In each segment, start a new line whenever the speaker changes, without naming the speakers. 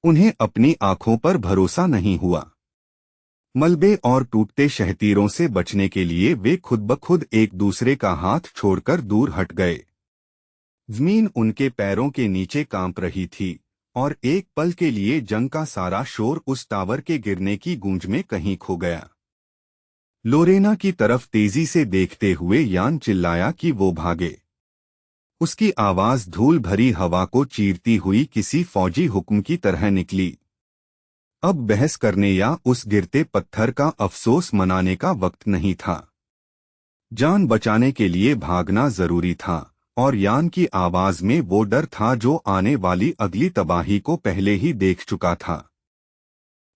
उन्हें अपनी आंखों पर भरोसा नहीं हुआ। मलबे और टूटते शहतीरों से बचने के लिए वे खुद ब खुद एक दूसरे का हाथ छोड़कर दूर हट गए। जमीन उनके पैरों के नीचे कांप रही थी और एक पल के लिए जंग का सारा शोर उस टावर के गिरने की गूंज में कहीं खो गया। लोरेना की तरफ तेजी से देखते हुए यान चिल्लाया कि वो भागे। उसकी आवाज धूल भरी हवा को चीरती हुई किसी फौजी हुक्म की तरह निकली। अब बहस करने या उस गिरते पत्थर का अफसोस मनाने का वक्त नहीं था। जान बचाने के लिए भागना जरूरी था और यान की आवाज में वो डर था जो आने वाली अगली तबाही को पहले ही देख चुका था।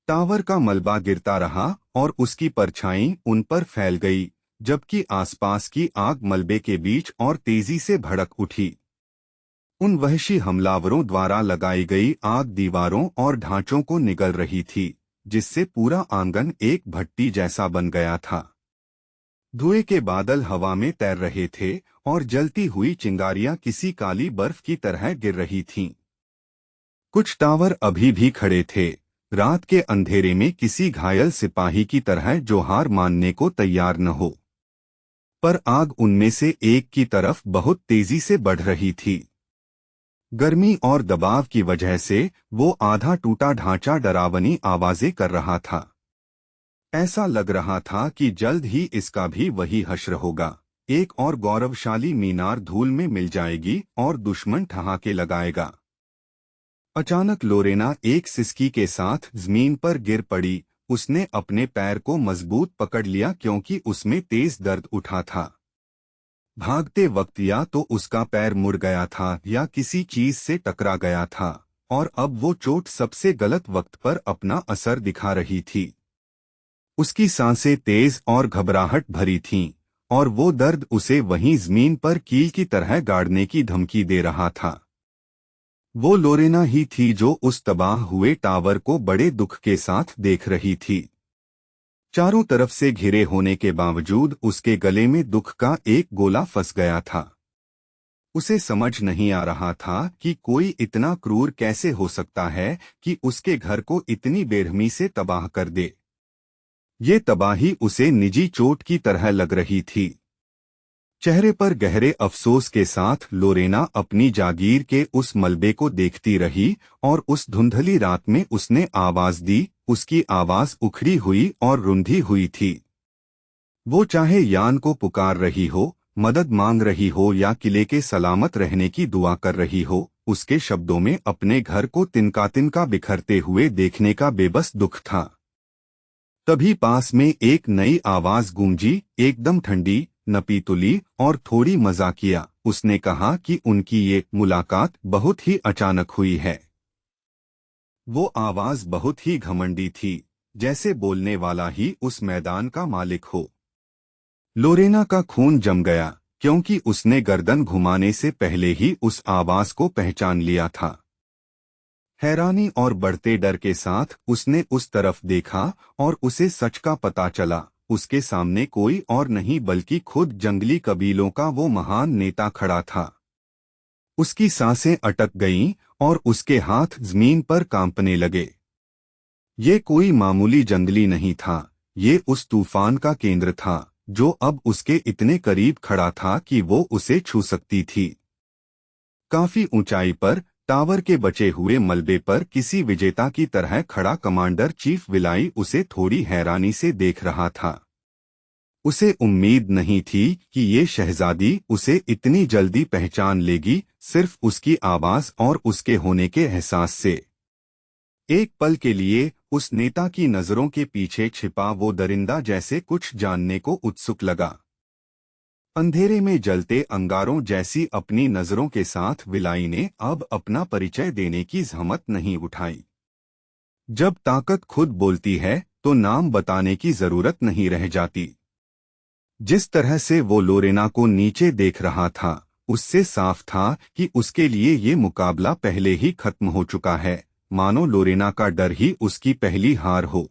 टावर का मलबा गिरता रहा और उसकी परछाई उन पर फैल गई, जबकि आसपास की आग मलबे के बीच और तेजी से भड़क उठी। उन वहशी हमलावरों द्वारा लगाई गई आग दीवारों और ढांचों को निगल रही थी, जिससे पूरा आंगन एक भट्टी जैसा बन गया था। धुएं के बादल हवा में तैर रहे थे और जलती हुई चिंगारियां किसी काली बर्फ की तरह गिर रही थीं। कुछ टावर अभी भी खड़े थे, रात के अंधेरे में किसी घायल सिपाही की तरह जो हार मानने को तैयार न हो। पर आग उनमें से एक की तरफ बहुत तेजी से बढ़ रही थी। गर्मी और दबाव की वजह से वो आधा टूटा ढांचा डरावनी आवाजें कर रहा था। ऐसा लग रहा था कि जल्द ही इसका भी वही हश्र होगा। एक और गौरवशाली मीनार धूल में मिल जाएगी और दुश्मन ठहाके लगाएगा। अचानक लोरेना एक सिसकी के साथ जमीन पर गिर पड़ी। उसने अपने पैर को मजबूत पकड़ लिया क्योंकि उसमें तेज दर्द उठा था। भागते वक्त या तो उसका पैर मुड़ गया था या किसी चीज से टकरा गया था, और अब वो चोट सबसे गलत वक्त पर अपना असर दिखा रही थी। उसकी सांसें तेज और घबराहट भरी थीं, और वो दर्द उसे वहीं जमीन पर कील की तरह गाड़ने की धमकी दे रहा था। वो लोरेना ही थी जो उस तबाह हुए टावर को बड़े दुख के साथ देख रही थी। चारों तरफ से घिरे होने के बावजूद उसके गले में दुख का एक गोला फंस गया था। उसे समझ नहीं आ रहा था कि कोई इतना क्रूर कैसे हो सकता है कि उसके घर को इतनी बेरहमी से तबाह कर दे। ये तबाही उसे निजी चोट की तरह लग रही थी। चेहरे पर गहरे अफसोस के साथ लोरेना अपनी जागीर के उस मलबे को देखती रही, और उस धुंधली रात में उसने आवाज दी। उसकी आवाज उखड़ी हुई और रुंधी हुई थी। वो चाहे यान को पुकार रही हो, मदद मांग रही हो या किले के सलामत रहने की दुआ कर रही हो, उसके शब्दों में अपने घर को तिनका तिनका बिखरते हुए देखने का बेबस दुख था। तभी पास में एक नई आवाज गूंजी, एकदम ठंडी, नपीतुली और थोड़ी मजाकिया। उसने कहा कि उनकी ये मुलाकात बहुत ही अचानक हुई है। वो आवाज बहुत ही घमंडी थी, जैसे बोलने वाला ही उस मैदान का मालिक हो। लोरेना का खून जम गया, क्योंकि उसने गर्दन घुमाने से पहले ही उस आवाज को पहचान लिया था। हैरानी और बढ़ते डर के साथ उसने उस तरफ देखा, और उसे सच का पता चला। उसके सामने कोई और नहीं बल्कि खुद जंगली कबीलों का वो महान नेता खड़ा था। उसकी सांसें अटक गईं और उसके हाथ जमीन पर कांपने लगे। ये कोई मामूली जंगली नहीं था, ये उस तूफान का केंद्र था जो अब उसके इतने करीब खड़ा था कि वो उसे छू सकती थी। काफी ऊंचाई पर टावर के बचे हुए मलबे पर किसी विजेता की तरह खड़ा कमांडर चीफ विलाई उसे थोड़ी हैरानी से देख रहा था। उसे उम्मीद नहीं थी कि ये शहजादी उसे इतनी जल्दी पहचान लेगी, सिर्फ उसकी आवाज और उसके होने के एहसास से। एक पल के लिए उस नेता की नजरों के पीछे छिपा वो दरिंदा जैसे कुछ जानने को उत्सुक लगा। अंधेरे में जलते अंगारों जैसी अपनी नजरों के साथ विलाई ने अब अपना परिचय देने की जहमत नहीं उठाई। जब ताकत खुद बोलती है तो नाम बताने की जरूरत नहीं रह जाती। जिस तरह से वो लोरेना को नीचे देख रहा था, उससे साफ था कि उसके लिए ये मुकाबला पहले ही खत्म हो चुका है, मानो लोरेना का डर ही उसकी पहली हार हो।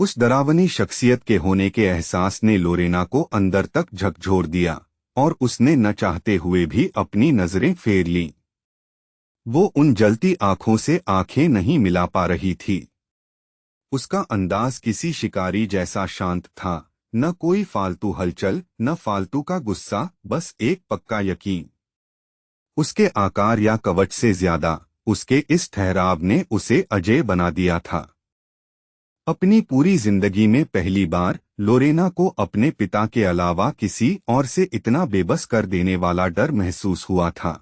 उस डरावनी शख्सियत के होने के एहसास ने लोरेना को अंदर तक झकझोर दिया, और उसने न चाहते हुए भी अपनी नजरें फेर लीं। वो उन जलती आंखों से आंखें नहीं मिला पा रही थी। उसका अंदाज किसी शिकारी जैसा शांत था, न कोई फालतू हलचल, न फालतू का गुस्सा, बस एक पक्का यकीन। उसके आकार या कवच से ज्यादा उसके इस ठहराव ने उसे अजेय बना दिया था। अपनी पूरी जिंदगी में पहली बार लोरेना को अपने पिता के अलावा किसी और से इतना बेबस कर देने वाला डर महसूस हुआ था।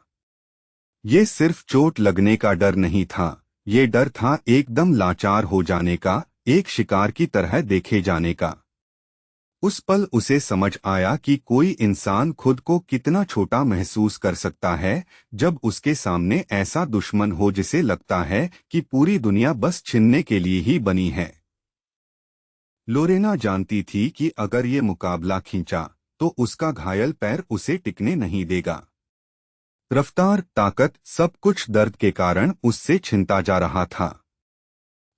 ये सिर्फ चोट लगने का डर नहीं था, ये डर था एकदम लाचार हो जाने का, एक शिकार की तरह देखे जाने का। उस पल उसे समझ आया कि कोई इंसान खुद को कितना छोटा महसूस कर सकता है जब उसके सामने ऐसा दुश्मन हो जिसे लगता है कि पूरी दुनिया बस छीनने के लिए ही बनी है। लोरेना जानती थी कि अगर ये मुकाबला खींचा तो उसका घायल पैर उसे टिकने नहीं देगा। रफ्तार, ताकत, सब कुछ दर्द के कारण उससे छिनता जा रहा था।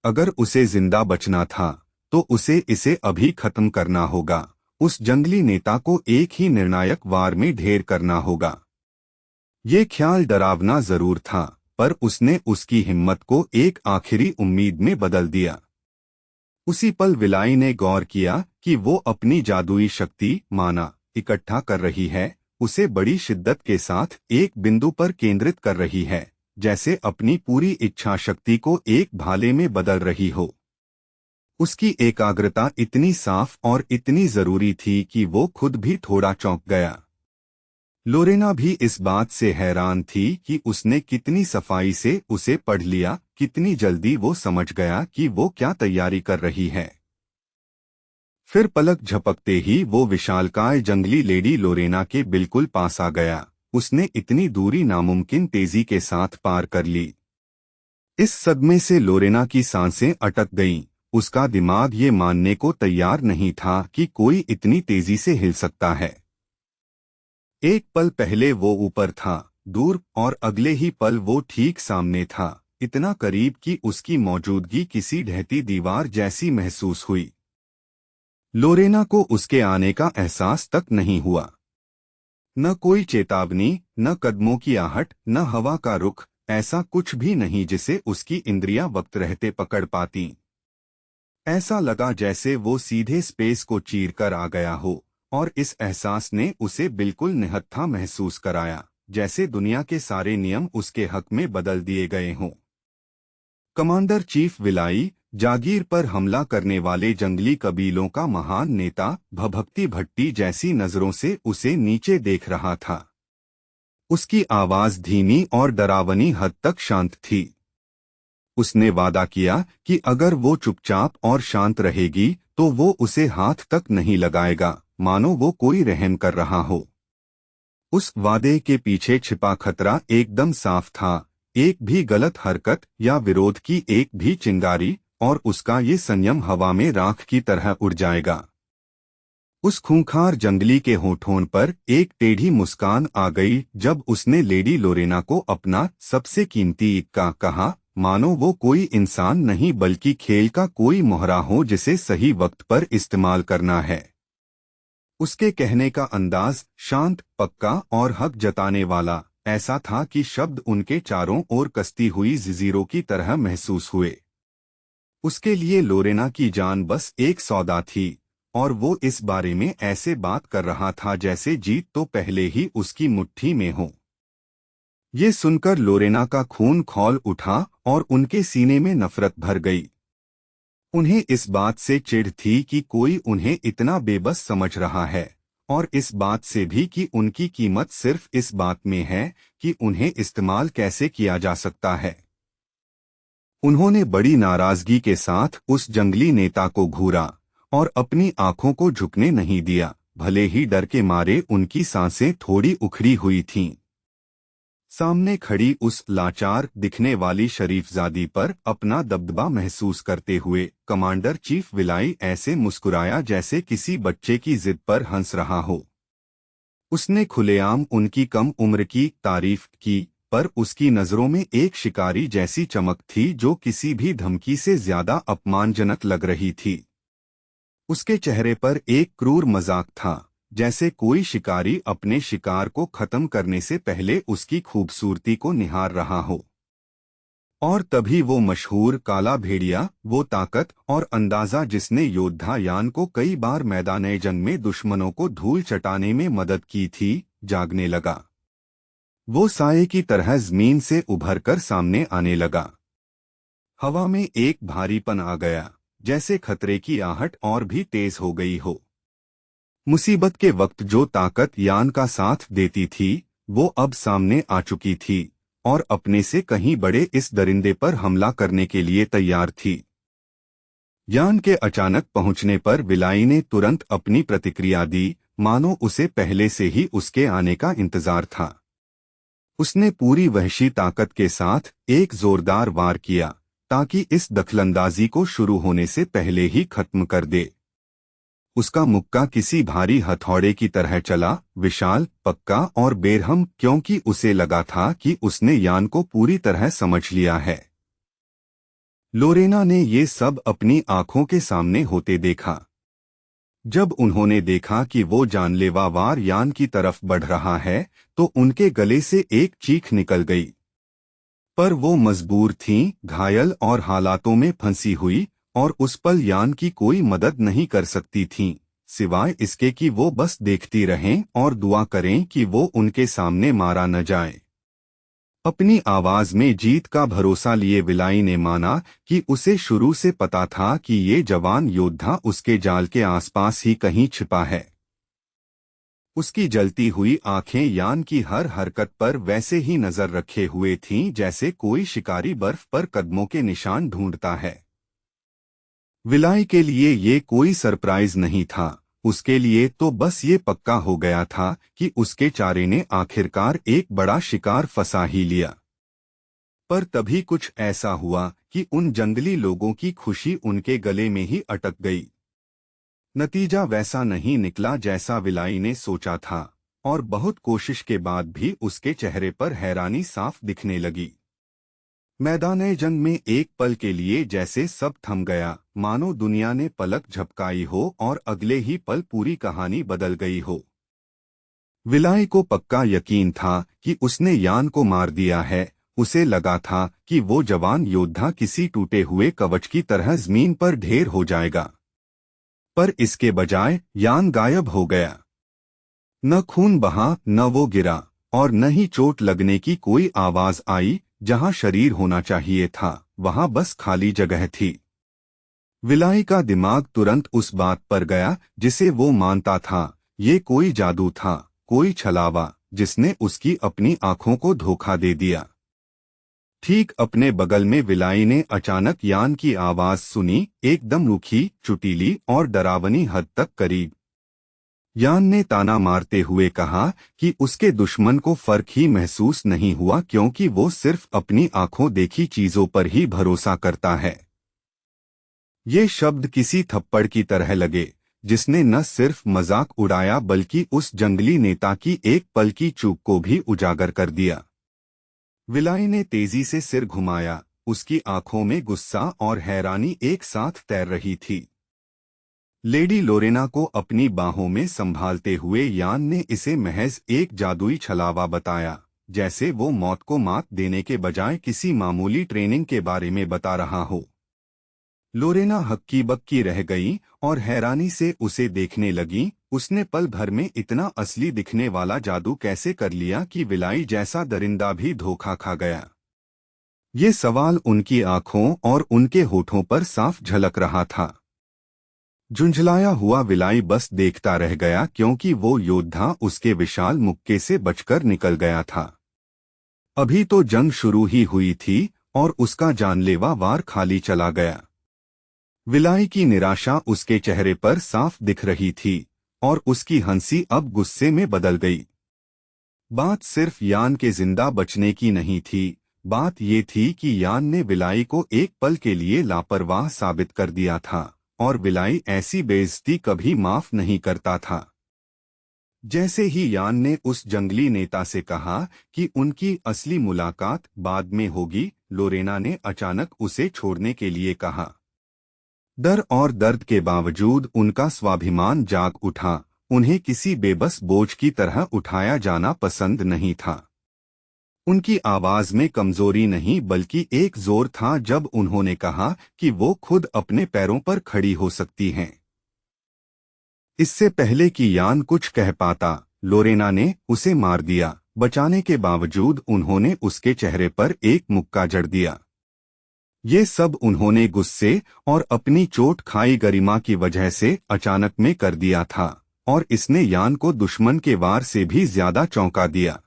अगर उसे जिंदा बचना था तो उसे इसे अभी खत्म करना होगा। उस जंगली नेता को एक ही निर्णायक वार में ढेर करना होगा। ये ख्याल डरावना जरूर था, पर उसने उसकी हिम्मत को एक आखिरी उम्मीद में बदल दिया। उसी पल विलाई ने गौर किया कि वो अपनी जादुई शक्ति माना इकट्ठा कर रही है, उसे बड़ी शिद्दत के साथ एक बिंदु पर केंद्रित कर रही है, जैसे अपनी पूरी इच्छा शक्ति को एक भाले में बदल रही हो। उसकी एकाग्रता इतनी साफ और इतनी जरूरी थी कि वो खुद भी थोड़ा चौंक गया। लोरेना भी इस बात से हैरान थी कि उसने कितनी सफाई से उसे पढ़ लिया, कितनी जल्दी वो समझ गया कि वो क्या तैयारी कर रही है। फिर पलक झपकते ही वो विशालकाय जंगली लेडी लोरेना के बिल्कुल पास आ गया। उसने इतनी दूरी नामुमकिन तेजी के साथ पार कर ली। इस सदमे से लोरेना की सांसें अटक गईं। उसका दिमाग ये मानने को तैयार नहीं था कि कोई इतनी तेजी से हिल सकता है। एक पल पहले वो ऊपर था, दूर, और अगले ही पल वो ठीक सामने था, इतना करीब कि उसकी मौजूदगी किसी ढहती दीवार जैसी महसूस हुई। लोरेना को उसके आने का एहसास तक नहीं हुआ। न कोई चेतावनी, न कदमों की आहट, न हवा का रुख, ऐसा कुछ भी नहीं जिसे उसकी इंद्रियां वक्त रहते पकड़ पातीं। ऐसा लगा जैसे वो सीधे स्पेस को चीर कर आ गया हो, और इस एहसास ने उसे बिल्कुल निहत्था महसूस कराया, जैसे दुनिया के सारे नियम उसके हक में बदल दिए गए हों। कमांडर चीफ विलाई, जागीर पर हमला करने वाले जंगली कबीलों का महान नेता, भभक्ति भट्टी जैसी नजरों से उसे नीचे देख रहा था। उसकी आवाज धीमी और डरावनी हद तक शांत थी। उसने वादा किया कि अगर वो चुपचाप और शांत रहेगी तो वो उसे हाथ तक नहीं लगाएगा, मानो वो कोई रहम कर रहा हो। उस वादे के पीछे छिपा खतरा एकदम साफ था, एक भी गलत हरकत या विरोध की एक भी चिंगारी और उसका ये संयम हवा में राख की तरह उड़ जाएगा। उस खूंखार जंगली के होठों पर एक टेढ़ी मुस्कान आ गई जब उसने लेडी लोरेना को अपना सबसे कीमती इक्का कहा, मानो वो कोई इंसान नहीं बल्कि खेल का कोई मोहरा हो जिसे सही वक्त पर इस्तेमाल करना है। उसके कहने का अंदाज शांत, पक्का और हक जताने वाला ऐसा था कि शब्द उनके चारों ओर कसती हुई जंजीरों की तरह महसूस हुए। उसके लिए लोरेना की जान बस एक सौदा थी, और वो इस बारे में ऐसे बात कर रहा था जैसे जीत तो पहले ही उसकी मुट्ठी में हो। ये सुनकर लोरेना का खून खौल उठा और उनके सीने में नफरत भर गई। उन्हें इस बात से चिढ़ थी कि कोई उन्हें इतना बेबस समझ रहा है, और इस बात से भी कि उनकी कीमत सिर्फ इस बात में है कि उन्हें इस्तेमाल कैसे किया जा सकता है। उन्होंने बड़ी नाराजगी के साथ उस जंगली नेता को घूरा और अपनी आंखों को झुकने नहीं दिया, भले ही डर के मारे उनकी सांसें थोड़ी उखड़ी हुई थीं। सामने खड़ी उस लाचार दिखने वाली शरीफजादी पर अपना दबदबा महसूस करते हुए कमांडर चीफ विलाई ऐसे मुस्कुराया जैसे किसी बच्चे की जिद पर हंस रहा हो। उसने खुलेआम उनकी कम उम्र की तारीफ की, पर उसकी नजरों में एक शिकारी जैसी चमक थी जो किसी भी धमकी से ज्यादा अपमानजनक लग रही थी। उसके चेहरे पर एक क्रूर मजाक था, जैसे कोई शिकारी अपने शिकार को खत्म करने से पहले उसकी खूबसूरती को निहार रहा हो। और तभी वो मशहूर काला भेड़िया, वो ताकत और अंदाजा जिसने योद्धा यान को कई बार मैदाने जंग में दुश्मनों को धूल चटाने में मदद की थी, जागने लगा। वो साये की तरह जमीन से उभरकर सामने आने लगा। हवा में एक भारीपन आ गया, जैसे खतरे की आहट और भी तेज हो गई हो। मुसीबत के वक्त जो ताकत यान का साथ देती थी, वो अब सामने आ चुकी थी और अपने से कहीं बड़े इस दरिंदे पर हमला करने के लिए तैयार थी। यान के अचानक पहुंचने पर विलाई ने तुरंत अपनी प्रतिक्रिया दी, मानो उसे पहले से ही उसके आने का इंतजार था। उसने पूरी वहशी ताकत के साथ एक जोरदार वार किया, ताकि इस दखलंदाजी को शुरू होने से पहले ही खत्म कर दे। उसका मुक्का किसी भारी हथौड़े की तरह चला, विशाल, पक्का और बेरहम, क्योंकि उसे लगा था कि उसने यान को पूरी तरह समझ लिया है। लोरेना ने ये सब अपनी आंखों के सामने होते देखा। जब उन्होंने देखा कि वो जानलेवा वार यान की तरफ बढ़ रहा है, तो उनके गले से एक चीख निकल गई। पर वो मजबूर थीं, घायल और हालातों में फंसी हुई, और उस पल यान की कोई मदद नहीं कर सकती थीं, सिवाय इसके कि वो बस देखती रहें और दुआ करें कि वो उनके सामने मारा न जाए। अपनी आवाज में जीत का भरोसा लिए विलाई ने माना कि उसे शुरू से पता था कि ये जवान योद्धा उसके जाल के आसपास ही कहीं छिपा है। उसकी जलती हुई आंखें यान की हर हरकत पर वैसे ही नजर रखे हुए थीं जैसे कोई शिकारी बर्फ पर कदमों के निशान ढूंढता है। विलाई के लिए ये कोई सरप्राइज नहीं था, उसके लिए तो बस ये पक्का हो गया था कि उसके चारे ने आखिरकार एक बड़ा शिकार फंसा ही लिया। पर तभी कुछ ऐसा हुआ कि उन जंगली लोगों की खुशी उनके गले में ही अटक गई। नतीजा वैसा नहीं निकला जैसा विलाई ने सोचा था, और बहुत कोशिश के बाद भी उसके चेहरे पर हैरानी साफ दिखने लगी। मैदाने जंग में एक पल के लिए जैसे सब थम गया, मानो दुनिया ने पलक झपकाई हो और अगले ही पल पूरी कहानी बदल गई हो। विलाई को पक्का यकीन था कि उसने यान को मार दिया है। उसे लगा था कि वो जवान योद्धा किसी टूटे हुए कवच की तरह जमीन पर ढेर हो जाएगा, पर इसके बजाय यान गायब हो गया। न खून बहा, न वो गिरा, और न ही चोट लगने की कोई आवाज आई। जहां शरीर होना चाहिए था, वहां बस खाली जगह थी। विलाई का दिमाग तुरंत उस बात पर गया जिसे वो मानता था, ये कोई जादू था, कोई छलावा, जिसने उसकी अपनी आंखों को धोखा दे दिया। ठीक अपने बगल में विलाई ने अचानक यान की आवाज सुनी, एकदम रूखी, चुटीली और डरावनी हद तक करीब। यान ने ताना मारते हुए कहा कि उसके दुश्मन को फर्क ही महसूस नहीं हुआ, क्योंकि वो सिर्फ अपनी आंखों देखी चीजों पर ही भरोसा करता है। ये शब्द किसी थप्पड़ की तरह लगे, जिसने न सिर्फ मजाक उड़ाया बल्कि उस जंगली नेता की एक पल की चूक को भी उजागर कर दिया। विलाई ने तेजी से सिर घुमाया, उसकी आंखों में गुस्सा और हैरानी एक साथ तैर रही थी। लेडी लोरेना को अपनी बाहों में संभालते हुए यान ने इसे महज एक जादुई छलावा बताया, जैसे वो मौत को मात देने के बजाय किसी मामूली ट्रेनिंग के बारे में बता रहा हो। लोरेना हक्की बक्की रह गई और हैरानी से उसे देखने लगी। उसने पल भर में इतना असली दिखने वाला जादू कैसे कर लिया कि विलाई जैसा दरिंदा भी धोखा खा गया? ये सवाल उनकी आंखों और उनके होठों पर साफ झलक रहा था। झुंझलाया हुआ विलाई बस देखता रह गया, क्योंकि वो योद्धा उसके विशाल मुक्के से बचकर निकल गया था। अभी तो जंग शुरू ही हुई थी और उसका जानलेवा वार खाली चला गया। विलाई की निराशा उसके चेहरे पर साफ दिख रही थी और उसकी हंसी अब गुस्से में बदल गई। बात सिर्फ यान के जिंदा बचने की नहीं थी, बात ये थी कि यान ने विलाई को एक पल के लिए लापरवाह साबित कर दिया था, और विलाई ऐसी बेइज्जती कभी माफ नहीं करता था। जैसे ही यान ने उस जंगली नेता से कहा कि उनकी असली मुलाकात बाद में होगी, लोरेना ने अचानक उसे छोड़ने के लिए कहा। डर और दर्द के बावजूद उनका स्वाभिमान जाग उठा। उन्हें किसी बेबस बोझ की तरह उठाया जाना पसंद नहीं था। उनकी आवाज में कमजोरी नहीं बल्कि एक जोर था जब उन्होंने कहा कि वो खुद अपने पैरों पर खड़ी हो सकती हैं। इससे पहले कि यान कुछ कह पाता, लोरेना ने उसे मार दिया। बचाने के बावजूद उन्होंने उसके चेहरे पर एक मुक्का जड़ दिया। ये सब उन्होंने गुस्से और अपनी चोट खाई गरिमा की वजह से अचानक में कर दिया था, और इसने यान को दुश्मन के वार से भी ज्यादा चौंका दिया।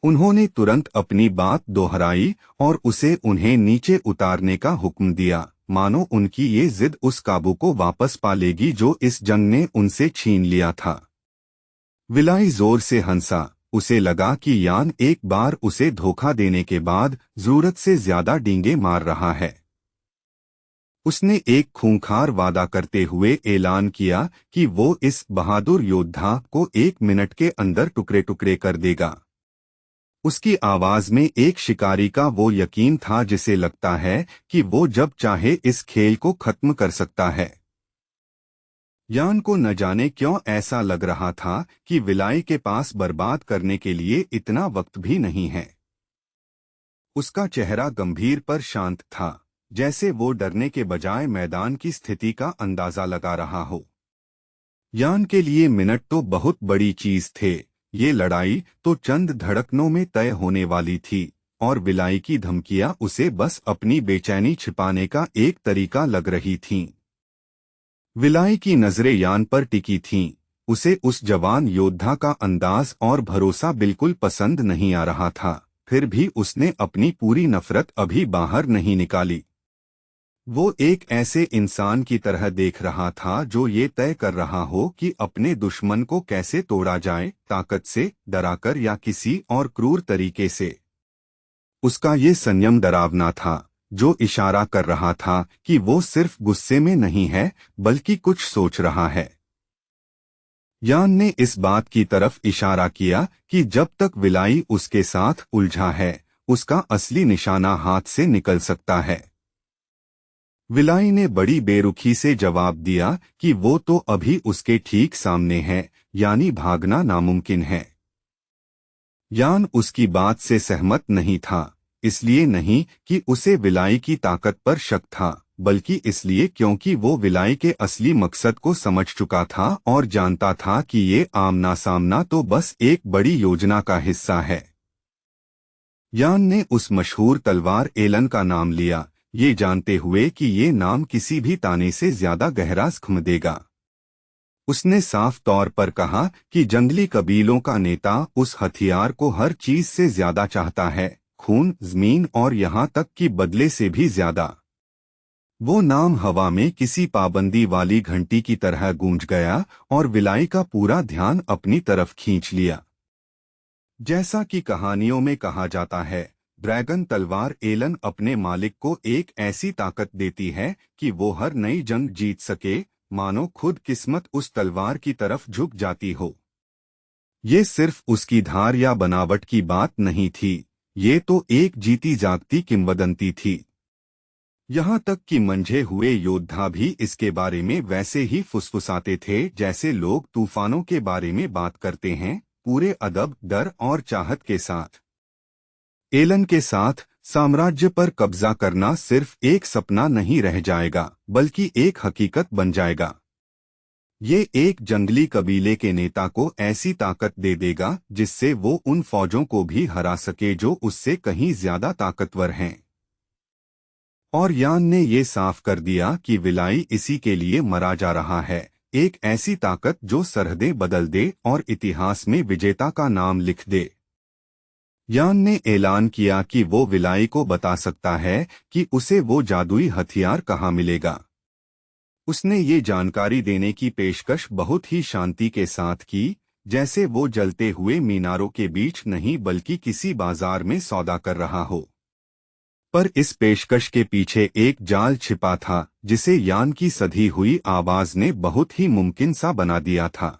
उन्होंने तुरंत अपनी बात दोहराई और उसे उन्हें नीचे उतारने का हुक्म दिया, मानो उनकी ये जिद उस काबू को वापस पा लेगी जो इस जंग ने उनसे छीन लिया था। विलाई जोर से हंसा। उसे लगा कि यान एक बार उसे धोखा देने के बाद जरूरत से ज्यादा डींगे मार रहा है। उसने एक खूंखार वादा करते हुए ऐलान किया कि वो इस बहादुर योद्धा को 1 मिनट के अंदर टुकड़े टुकड़े कर देगा। उसकी आवाज में एक शिकारी का वो यकीन था जिसे लगता है कि वो जब चाहे इस खेल को खत्म कर सकता है। यान को न जाने क्यों ऐसा लग रहा था कि विलाई के पास बर्बाद करने के लिए इतना वक्त भी नहीं है। उसका चेहरा गंभीर पर शांत था, जैसे वो डरने के बजाय मैदान की स्थिति का अंदाजा लगा रहा हो। यान के लिए मिनट तो बहुत बड़ी चीज थे। ये लड़ाई तो चंद धड़कनों में तय होने वाली थी, और विलाई की धमकियां उसे बस अपनी बेचैनी छिपाने का एक तरीका लग रही थीं। विलाई की नजरें यान पर टिकी थीं। उसे उस जवान योद्धा का अंदाज और भरोसा बिल्कुल पसंद नहीं आ रहा था, फिर भी उसने अपनी पूरी नफरत अभी बाहर नहीं निकाली। वो एक ऐसे इंसान की तरह देख रहा था जो ये तय कर रहा हो कि अपने दुश्मन को कैसे तोड़ा जाए, ताकत से, डराकर या किसी और क्रूर तरीके से। उसका ये संयम डरावना था, जो इशारा कर रहा था कि वो सिर्फ गुस्से में नहीं है बल्कि कुछ सोच रहा है। यान ने इस बात की तरफ इशारा किया कि जब तक विलाई उसके साथ उलझा है, उसका असली निशाना हाथ से निकल सकता है। विलाई ने बड़ी बेरुखी से जवाब दिया कि वो तो अभी उसके ठीक सामने है, यानी भागना नामुमकिन है। यान उसकी बात से सहमत नहीं था, इसलिए नहीं कि उसे विलाई की ताकत पर शक था, बल्कि इसलिए क्योंकि वो विलाई के असली मकसद को समझ चुका था और जानता था कि ये आमना सामना तो बस एक बड़ी योजना का हिस्सा है। यान ने उस मशहूर तलवार एलन का नाम लिया, ये जानते हुए कि ये नाम किसी भी ताने से ज्यादा गहरा जख्म देगा। उसने साफ तौर पर कहा कि जंगली कबीलों का नेता उस हथियार को हर चीज से ज्यादा चाहता है, खून, जमीन और यहाँ तक कि बदले से भी ज्यादा। वो नाम हवा में किसी पाबंदी वाली घंटी की तरह गूंज गया और विलाई का पूरा ध्यान अपनी तरफ खींच लिया। जैसा कि कहानियों में कहा जाता है, ड्रैगन तलवार एलन अपने मालिक को एक ऐसी ताकत देती है कि वो हर नई जंग जीत सके, मानो खुद किस्मत उस तलवार की तरफ झुक जाती हो। ये सिर्फ उसकी धार या बनावट की बात नहीं थी, ये तो एक जीती जागती किंवदंती थी। यहाँ तक कि मंझे हुए योद्धा भी इसके बारे में वैसे ही फुसफुसाते थे जैसे लोग तूफानों के बारे में बात करते हैं, पूरे अदब, डर और चाहत के साथ। एलन के साथ साम्राज्य पर कब्जा करना सिर्फ एक सपना नहीं रह जाएगा, बल्कि एक हकीकत बन जाएगा। ये एक जंगली कबीले के नेता को ऐसी ताकत दे देगा जिससे वो उन फौजों को भी हरा सके जो उससे कहीं ज्यादा ताकतवर हैं। और यान ने ये साफ कर दिया कि विलाई इसी के लिए मरा जा रहा है, एक ऐसी ताकत जो सरहदें बदल दे और इतिहास में विजेता का नाम लिख दे। यान ने ऐलान किया कि वो विलाई को बता सकता है कि उसे वो जादुई हथियार कहाँ मिलेगा। उसने ये जानकारी देने की पेशकश बहुत ही शांति के साथ की, जैसे वो जलते हुए मीनारों के बीच नहीं बल्कि किसी बाजार में सौदा कर रहा हो। पर इस पेशकश के पीछे एक जाल छिपा था जिसे यान की सधी हुई आवाज ने बहुत ही मुमकिन सा बना दिया था।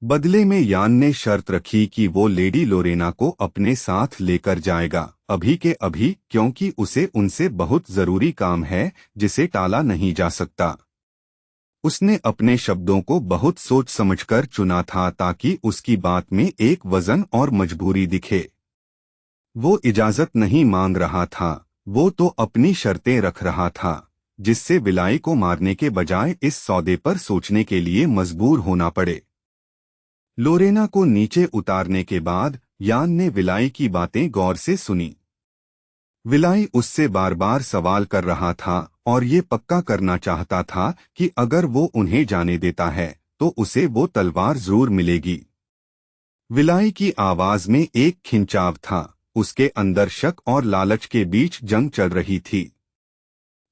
बदले में यान ने शर्त रखी कि वो लेडी लोरेना को अपने साथ लेकर जाएगा, अभी के अभी, क्योंकि उसे उनसे बहुत जरूरी काम है जिसे टाला नहीं जा सकता। उसने अपने शब्दों को बहुत सोच समझकर चुना था ताकि उसकी बात में एक वजन और मजबूरी दिखे। वो इजाजत नहीं मांग रहा था, वो तो अपनी शर्तें रख रहा था, जिससे विलाई को मारने के बजाय इस सौदे पर सोचने के लिए मजबूर होना पड़े। लोरेना को नीचे उतारने के बाद यान ने विलाई की बातें गौर से सुनी। विलाई उससे बार बार सवाल कर रहा था और ये पक्का करना चाहता था कि अगर वो उन्हें जाने देता है तो उसे वो तलवार जरूर मिलेगी। विलाई की आवाज में एक खिंचाव था, उसके अंदर शक और लालच के बीच जंग चल रही थी।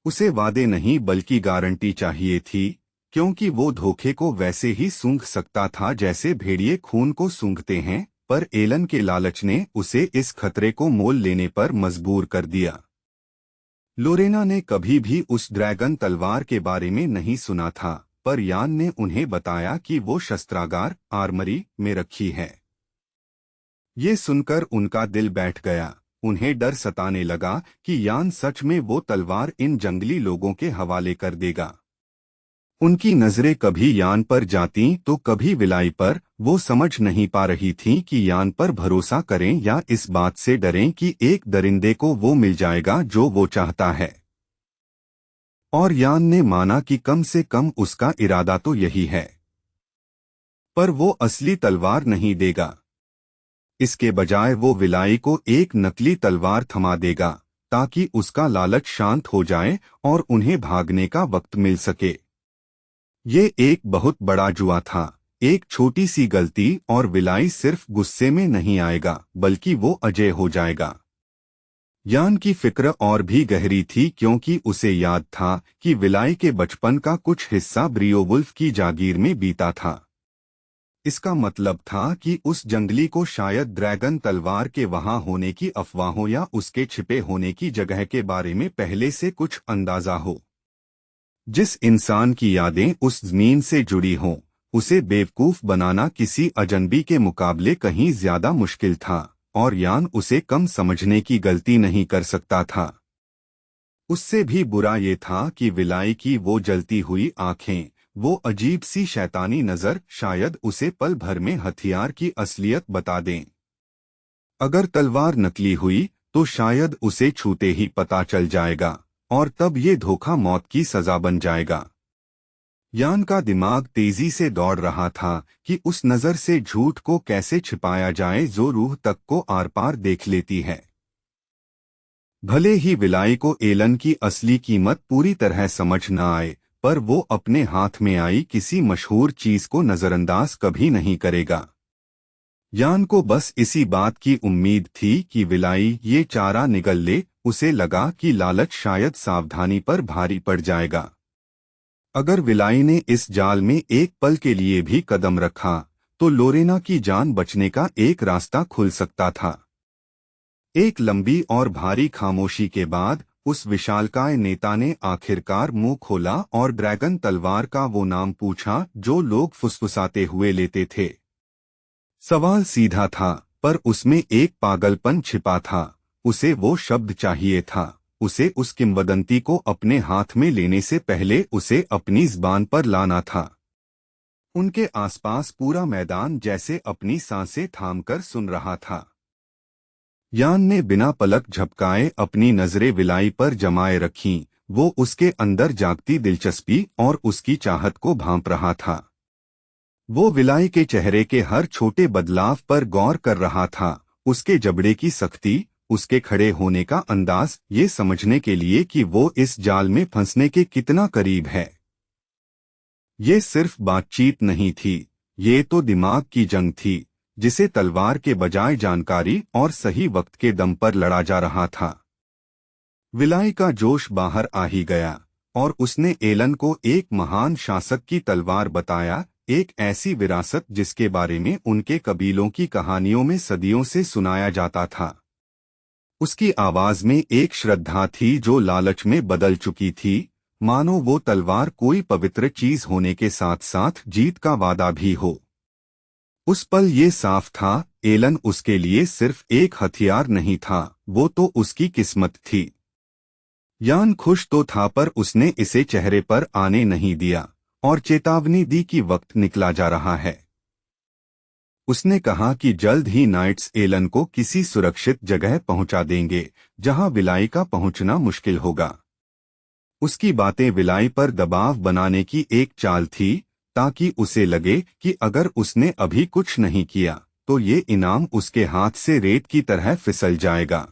उसे वादे नहीं बल्कि गारंटी चाहिए थी, क्योंकि वो धोखे को वैसे ही सूंघ सकता था जैसे भेड़िए खून को सूंघते हैं, पर एलन के लालच ने उसे इस खतरे को मोल लेने पर मजबूर कर दिया। लोरेना ने कभी भी उस ड्रैगन तलवार के बारे में नहीं सुना था, पर यान ने उन्हें बताया कि वो शस्त्रागार आर्मरी में रखी है। ये सुनकर उनका दिल बैठ गया। उन्हें डर सताने लगा कि यान सच में वो तलवार इन जंगली लोगों के हवाले कर देगा। उनकी नजरें कभी यान पर जातीं तो कभी विलाई पर। वो समझ नहीं पा रही थीं कि यान पर भरोसा करें या इस बात से डरें कि एक दरिंदे को वो मिल जाएगा जो वो चाहता है। और यान ने माना कि कम से कम उसका इरादा तो यही है, पर वो असली तलवार नहीं देगा। इसके बजाय वो विलाई को एक नकली तलवार थमा देगा, ताकि उसका लालच शांत हो जाए और उन्हें भागने का वक्त मिल सके। ये एक बहुत बड़ा जुआ था। एक छोटी सी गलती और विलाई सिर्फ गुस्से में नहीं आएगा बल्कि वो अजय हो जाएगा। यान की फिक्र और भी गहरी थी, क्योंकि उसे याद था कि विलाई के बचपन का कुछ हिस्सा ब्रियोवुल्फ की जागीर में बीता था। इसका मतलब था कि उस जंगली को शायद ड्रैगन तलवार के वहां होने की अफवाहों या उसके छिपे होने की जगह के बारे में पहले से कुछ अंदाजा हो। जिस इंसान की यादें उस जमीन से जुड़ी हों, उसे बेवकूफ बनाना किसी अजनबी के मुकाबले कहीं ज्यादा मुश्किल था, और यान उसे कम समझने की गलती नहीं कर सकता था। उससे भी बुरा ये था कि विलाई की वो जलती हुई आंखें, वो अजीब सी शैतानी नजर शायद उसे पल भर में हथियार की असलियत बता दें। अगर तलवार नकली हुई तो शायद उसे छूते ही पता चल जाएगा, और तब ये धोखा मौत की सजा बन जाएगा। यान का दिमाग तेजी से दौड़ रहा था कि उस नजर से झूठ को कैसे छिपाया जाए जो रूह तक को आर पार देख लेती है। भले ही विलाई को एलन की असली कीमत पूरी तरह समझ न आए, पर वो अपने हाथ में आई किसी मशहूर चीज को नजरअंदाज कभी नहीं करेगा। यान को बस इसी बात की उम्मीद थी कि विलाई ये चारा निगल ले। उसे लगा कि लालच शायद सावधानी पर भारी पड़ जाएगा। अगर विलाई ने इस जाल में एक पल के लिए भी कदम रखा तो लोरेना की जान बचने का एक रास्ता खुल सकता था। एक लंबी और भारी खामोशी के बाद उस विशालकाय नेता ने आखिरकार मुंह खोला और ड्रैगन तलवार का वो नाम पूछा जो लोग फुसफुसाते हुए लेते थे। सवाल सीधा था, पर उसमें एक पागलपन छिपा था। उसे वो शब्द चाहिए था। उसे उस किंवदंती को अपने हाथ में लेने से पहले उसे अपनी ज़बान पर लाना था। उनके आसपास पूरा मैदान जैसे अपनी सांसें थामकर सुन रहा था। यान ने बिना पलक झपकाए अपनी नजरें विलाई पर जमाए रखीं। वो उसके अंदर जागती दिलचस्पी और उसकी चाहत को भांप रहा था। वो विलाई के चेहरे के हर छोटे बदलाव पर गौर कर रहा था, उसके जबड़े की सख्ती, उसके खड़े होने का अंदाज, ये समझने के लिए कि वो इस जाल में फंसने के कितना करीब है। ये सिर्फ बातचीत नहीं थी, ये तो दिमाग की जंग थी, जिसे तलवार के बजाय जानकारी और सही वक्त के दम पर लड़ा जा रहा था। विलाई का जोश बाहर आ ही गया, और उसने एलन को एक महान शासक की तलवार बताया, एक ऐसी विरासत जिसके बारे में उनके कबीलों की कहानियों में सदियों से सुनाया जाता था। उसकी आवाज में एक श्रद्धा थी जो लालच में बदल चुकी थी, मानो वो तलवार कोई पवित्र चीज होने के साथ साथ जीत का वादा भी हो। उस पल ये साफ था, एलन उसके लिए सिर्फ एक हथियार नहीं था, वो तो उसकी किस्मत थी। यान खुश तो था, पर उसने इसे चेहरे पर आने नहीं दिया और चेतावनी दी कि वक्त निकला जा रहा है। उसने कहा कि जल्द ही नाइट्स एलन को किसी सुरक्षित जगह पहुंचा देंगे जहां विलाई का पहुंचना मुश्किल होगा। उसकी बातें विलाई पर दबाव बनाने की एक चाल थी, ताकि उसे लगे कि अगर उसने अभी कुछ नहीं किया तो ये इनाम उसके हाथ से रेत की तरह फिसल जाएगा।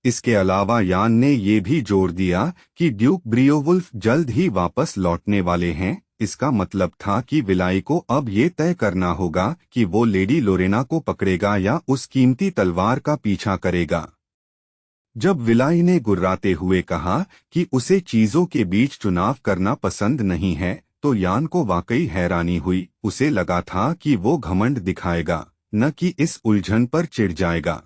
इसके अलावा यान ने ये भी जोर दिया कि ड्यूक ब्रियोवुल्फ जल्द ही वापस लौटने वाले हैं। इसका मतलब था कि विलाई को अब ये तय करना होगा कि वो लेडी लोरेना को पकड़ेगा या उस कीमती तलवार का पीछा करेगा। जब विलाई ने गुर्राते हुए कहा कि उसे चीजों के बीच चुनाव करना पसंद नहीं है, तो यान को वाकई हैरानी हुई। उसे लगा था कि वो घमंड दिखाएगा, न कि इस उलझन पर चिढ़ जाएगा।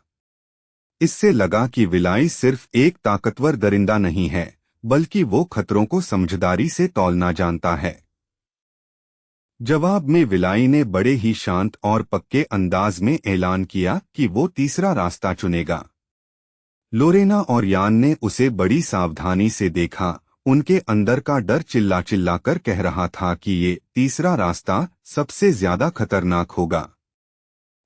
इससे लगा कि विलाई सिर्फ एक ताकतवर दरिंदा नहीं है, बल्कि वो खतरों को समझदारी से तौलना जानता है। जवाब में विलाई ने बड़े ही शांत और पक्के अंदाज में ऐलान किया कि वो तीसरा रास्ता चुनेगा। लोरेना और यान ने उसे बड़ी सावधानी से देखा। उनके अंदर का डर चिल्ला चिल्ला कर कह रहा था कि ये तीसरा रास्ता सबसे ज्यादा खतरनाक होगा।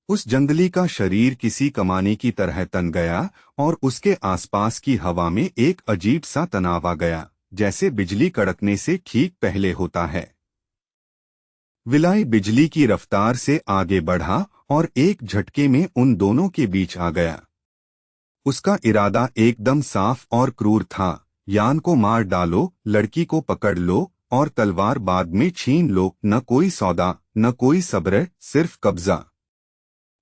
उस जंगली का शरीर किसी कमानी की तरह तन गया और उसके आसपास की हवा में एक अजीब सा तनाव आ गया, जैसे बिजली कड़कने से ठीक पहले होता है। विलाई बिजली की रफ्तार से आगे बढ़ा और एक झटके में उन दोनों के बीच आ गया। उसका इरादा एकदम साफ और क्रूर था। यान को मार डालो, लड़की को पकड़ लो और तलवार बाद में छीन लो। न कोई सौदा, न कोई सब्र, सिर्फ कब्जा।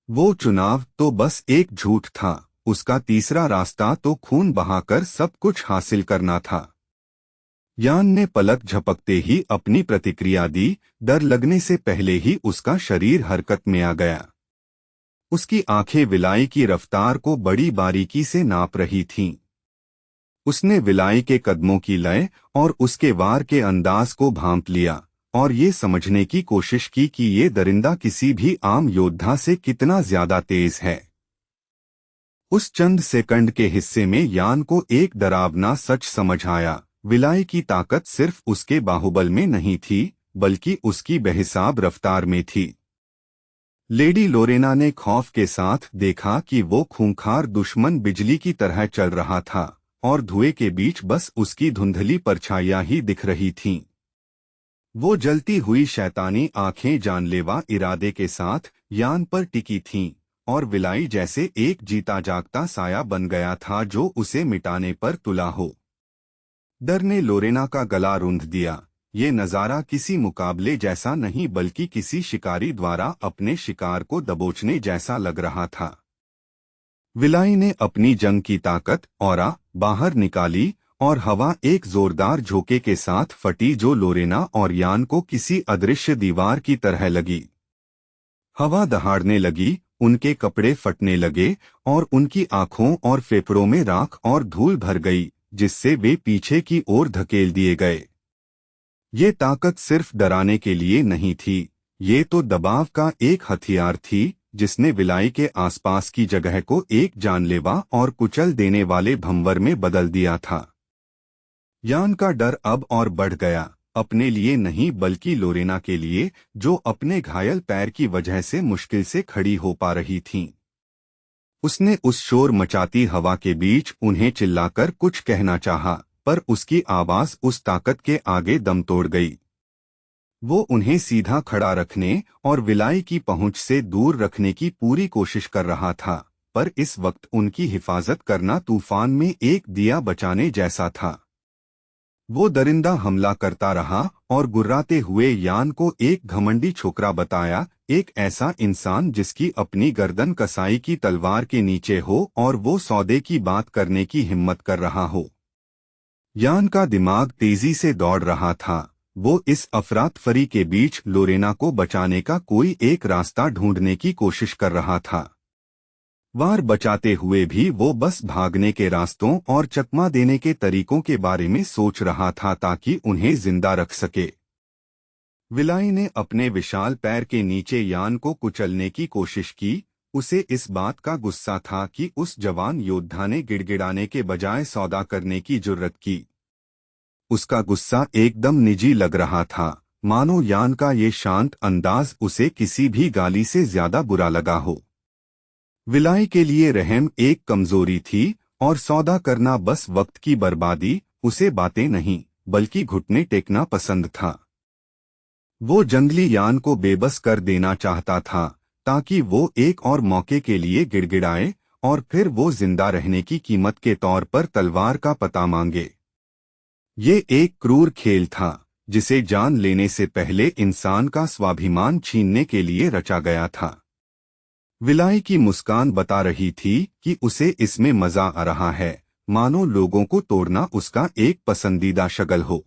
वो चुनाव तो बस एक झूठ था। उसका तीसरा रास्ता तो खून बहाकर सब कुछ हासिल करना था। यान ने पलक झपकते ही अपनी प्रतिक्रिया दी। डर लगने से पहले ही उसका शरीर हरकत में आ गया। उसकी आंखें विलाई की रफ्तार को बड़ी बारीकी से नाप रही थीं। उसने विलाई के कदमों की लय और उसके वार के अंदाज को भांप लिया और ये समझने की कोशिश की कि ये दरिंदा किसी भी आम योद्धा से कितना ज्यादा तेज है। उस चंद सेकंड के हिस्से में यान को एक डरावना सच समझ आया। विलाई की ताकत सिर्फ उसके बाहुबल में नहीं थी, बल्कि उसकी बेहिसाब रफ्तार में थी। लेडी लोरेना ने खौफ के साथ देखा कि वो खूंखार दुश्मन बिजली की तरह चल रहा था और धुएं के बीच बस उसकी धुंधली परछाइयां ही दिख रही थीं। वो जलती हुई शैतानी आंखें जानलेवा इरादे के साथ यान पर टिकी थीं और विलाई जैसे एक जीता जागता साया बन गया था जो उसे मिटाने पर तुला हो। डर ने लोरेना का गला रूंध दिया। ये नज़ारा किसी मुकाबले जैसा नहीं, बल्कि किसी शिकारी द्वारा अपने शिकार को दबोचने जैसा लग रहा था। विलाई ने अपनी जंग की ताकत औरा बाहर निकाली और हवा एक जोरदार झोंके के साथ फटी जो लोरेना और यान को किसी अदृश्य दीवार की तरह लगी। हवा दहाड़ने लगी, उनके कपड़े फटने लगे और उनकी आंखों और फेफड़ों में राख और धूल भर गई, जिससे वे पीछे की ओर धकेल दिए गए। ये ताकत सिर्फ डराने के लिए नहीं थी, ये तो दबाव का एक हथियार थी जिसने विलाई के आसपास की जगह को एक जानलेवा और कुचल देने वाले भंवर में बदल दिया था। यान का डर अब और बढ़ गया, अपने लिए नहीं बल्कि लोरेना के लिए, जो अपने घायल पैर की वजह से मुश्किल से खड़ी हो पा रही थीं। उसने उस शोर मचाती हवा के बीच उन्हें चिल्लाकर कुछ कहना चाहा, पर उसकी आवाज उस ताकत के आगे दम तोड़ गई। वो उन्हें सीधा खड़ा रखने और विलाई की पहुंच से दूर रखने की पूरी कोशिश कर रहा था, पर इस वक्त उनकी हिफाजत करना तूफान में एक दिया बचाने जैसा था। वो दरिंदा हमला करता रहा और गुर्राते हुए यान को एक घमंडी छोकरा बताया, एक ऐसा इंसान जिसकी अपनी गर्दन कसाई की तलवार के नीचे हो और वो सौदे की बात करने की हिम्मत कर रहा हो। यान का दिमाग तेजी से दौड़ रहा था। वो इस अफरातफरी के बीच लोरेना को बचाने का कोई एक रास्ता ढूंढने की कोशिश कर रहा था। वार बचाते हुए भी वो बस भागने के रास्तों और चकमा देने के तरीकों के बारे में सोच रहा था ताकि उन्हें जिंदा रख सके। विलाई ने अपने विशाल पैर के नीचे यान को कुचलने की कोशिश की। उसे इस बात का गुस्सा था कि उस जवान योद्धा ने गिड़गिड़ाने के बजाय सौदा करने की जुर्रत की। उसका गुस्सा एकदम निजी लग रहा था। मानो यान का ये शांत अंदाज उसे किसी भी गाली से ज्यादा बुरा लगा हो। विलाई के लिए रहम एक कमजोरी थी और सौदा करना बस वक्त की बर्बादी। उसे बातें नहीं बल्कि घुटने टेकना पसंद था। वो जंगली यान को बेबस कर देना चाहता था ताकि वो एक और मौके के लिए गिड़गिड़ाए और फिर वो जिंदा रहने की कीमत के तौर पर तलवार का पता मांगे। ये एक क्रूर खेल था जिसे जान लेने से पहले इंसान का स्वाभिमान छीनने के लिए रचा गया था। विलाई की मुस्कान बता रही थी कि उसे इसमें मजा आ रहा है, मानो लोगों को तोड़ना उसका एक पसंदीदा शगल हो।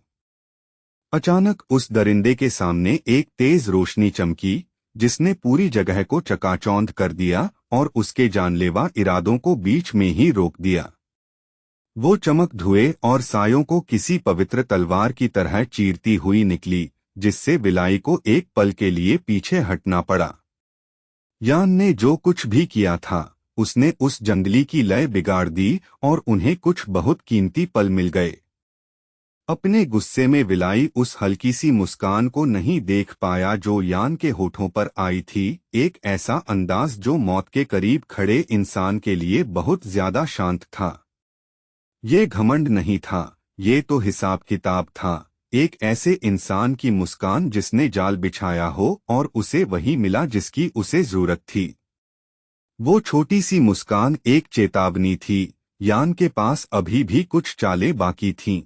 अचानक उस दरिंदे के सामने एक तेज रोशनी चमकी जिसने पूरी जगह को चकाचौंध कर दिया और उसके जानलेवा इरादों को बीच में ही रोक दिया। वो चमक धुएं और सायों को किसी पवित्र तलवार की तरह चीरती हुई निकली, जिससे विलाई को एक पल के लिए पीछे हटना पड़ा। यान ने जो कुछ भी किया था उसने उस जंगली की लय बिगाड़ दी और उन्हें कुछ बहुत कीमती पल मिल गए। अपने गुस्से में विलाई उस हल्की सी मुस्कान को नहीं देख पाया जो यान के होठों पर आई थी, एक ऐसा अंदाज जो मौत के करीब खड़े इंसान के लिए बहुत ज्यादा शांत था। ये घमंड नहीं था, ये तो हिसाब किताब था। एक ऐसे इंसान की मुस्कान जिसने जाल बिछाया हो और उसे वही मिला जिसकी उसे जरूरत थी। वो छोटी सी मुस्कान एक चेतावनी थी, यान के पास अभी भी कुछ चालें बाकी थीं।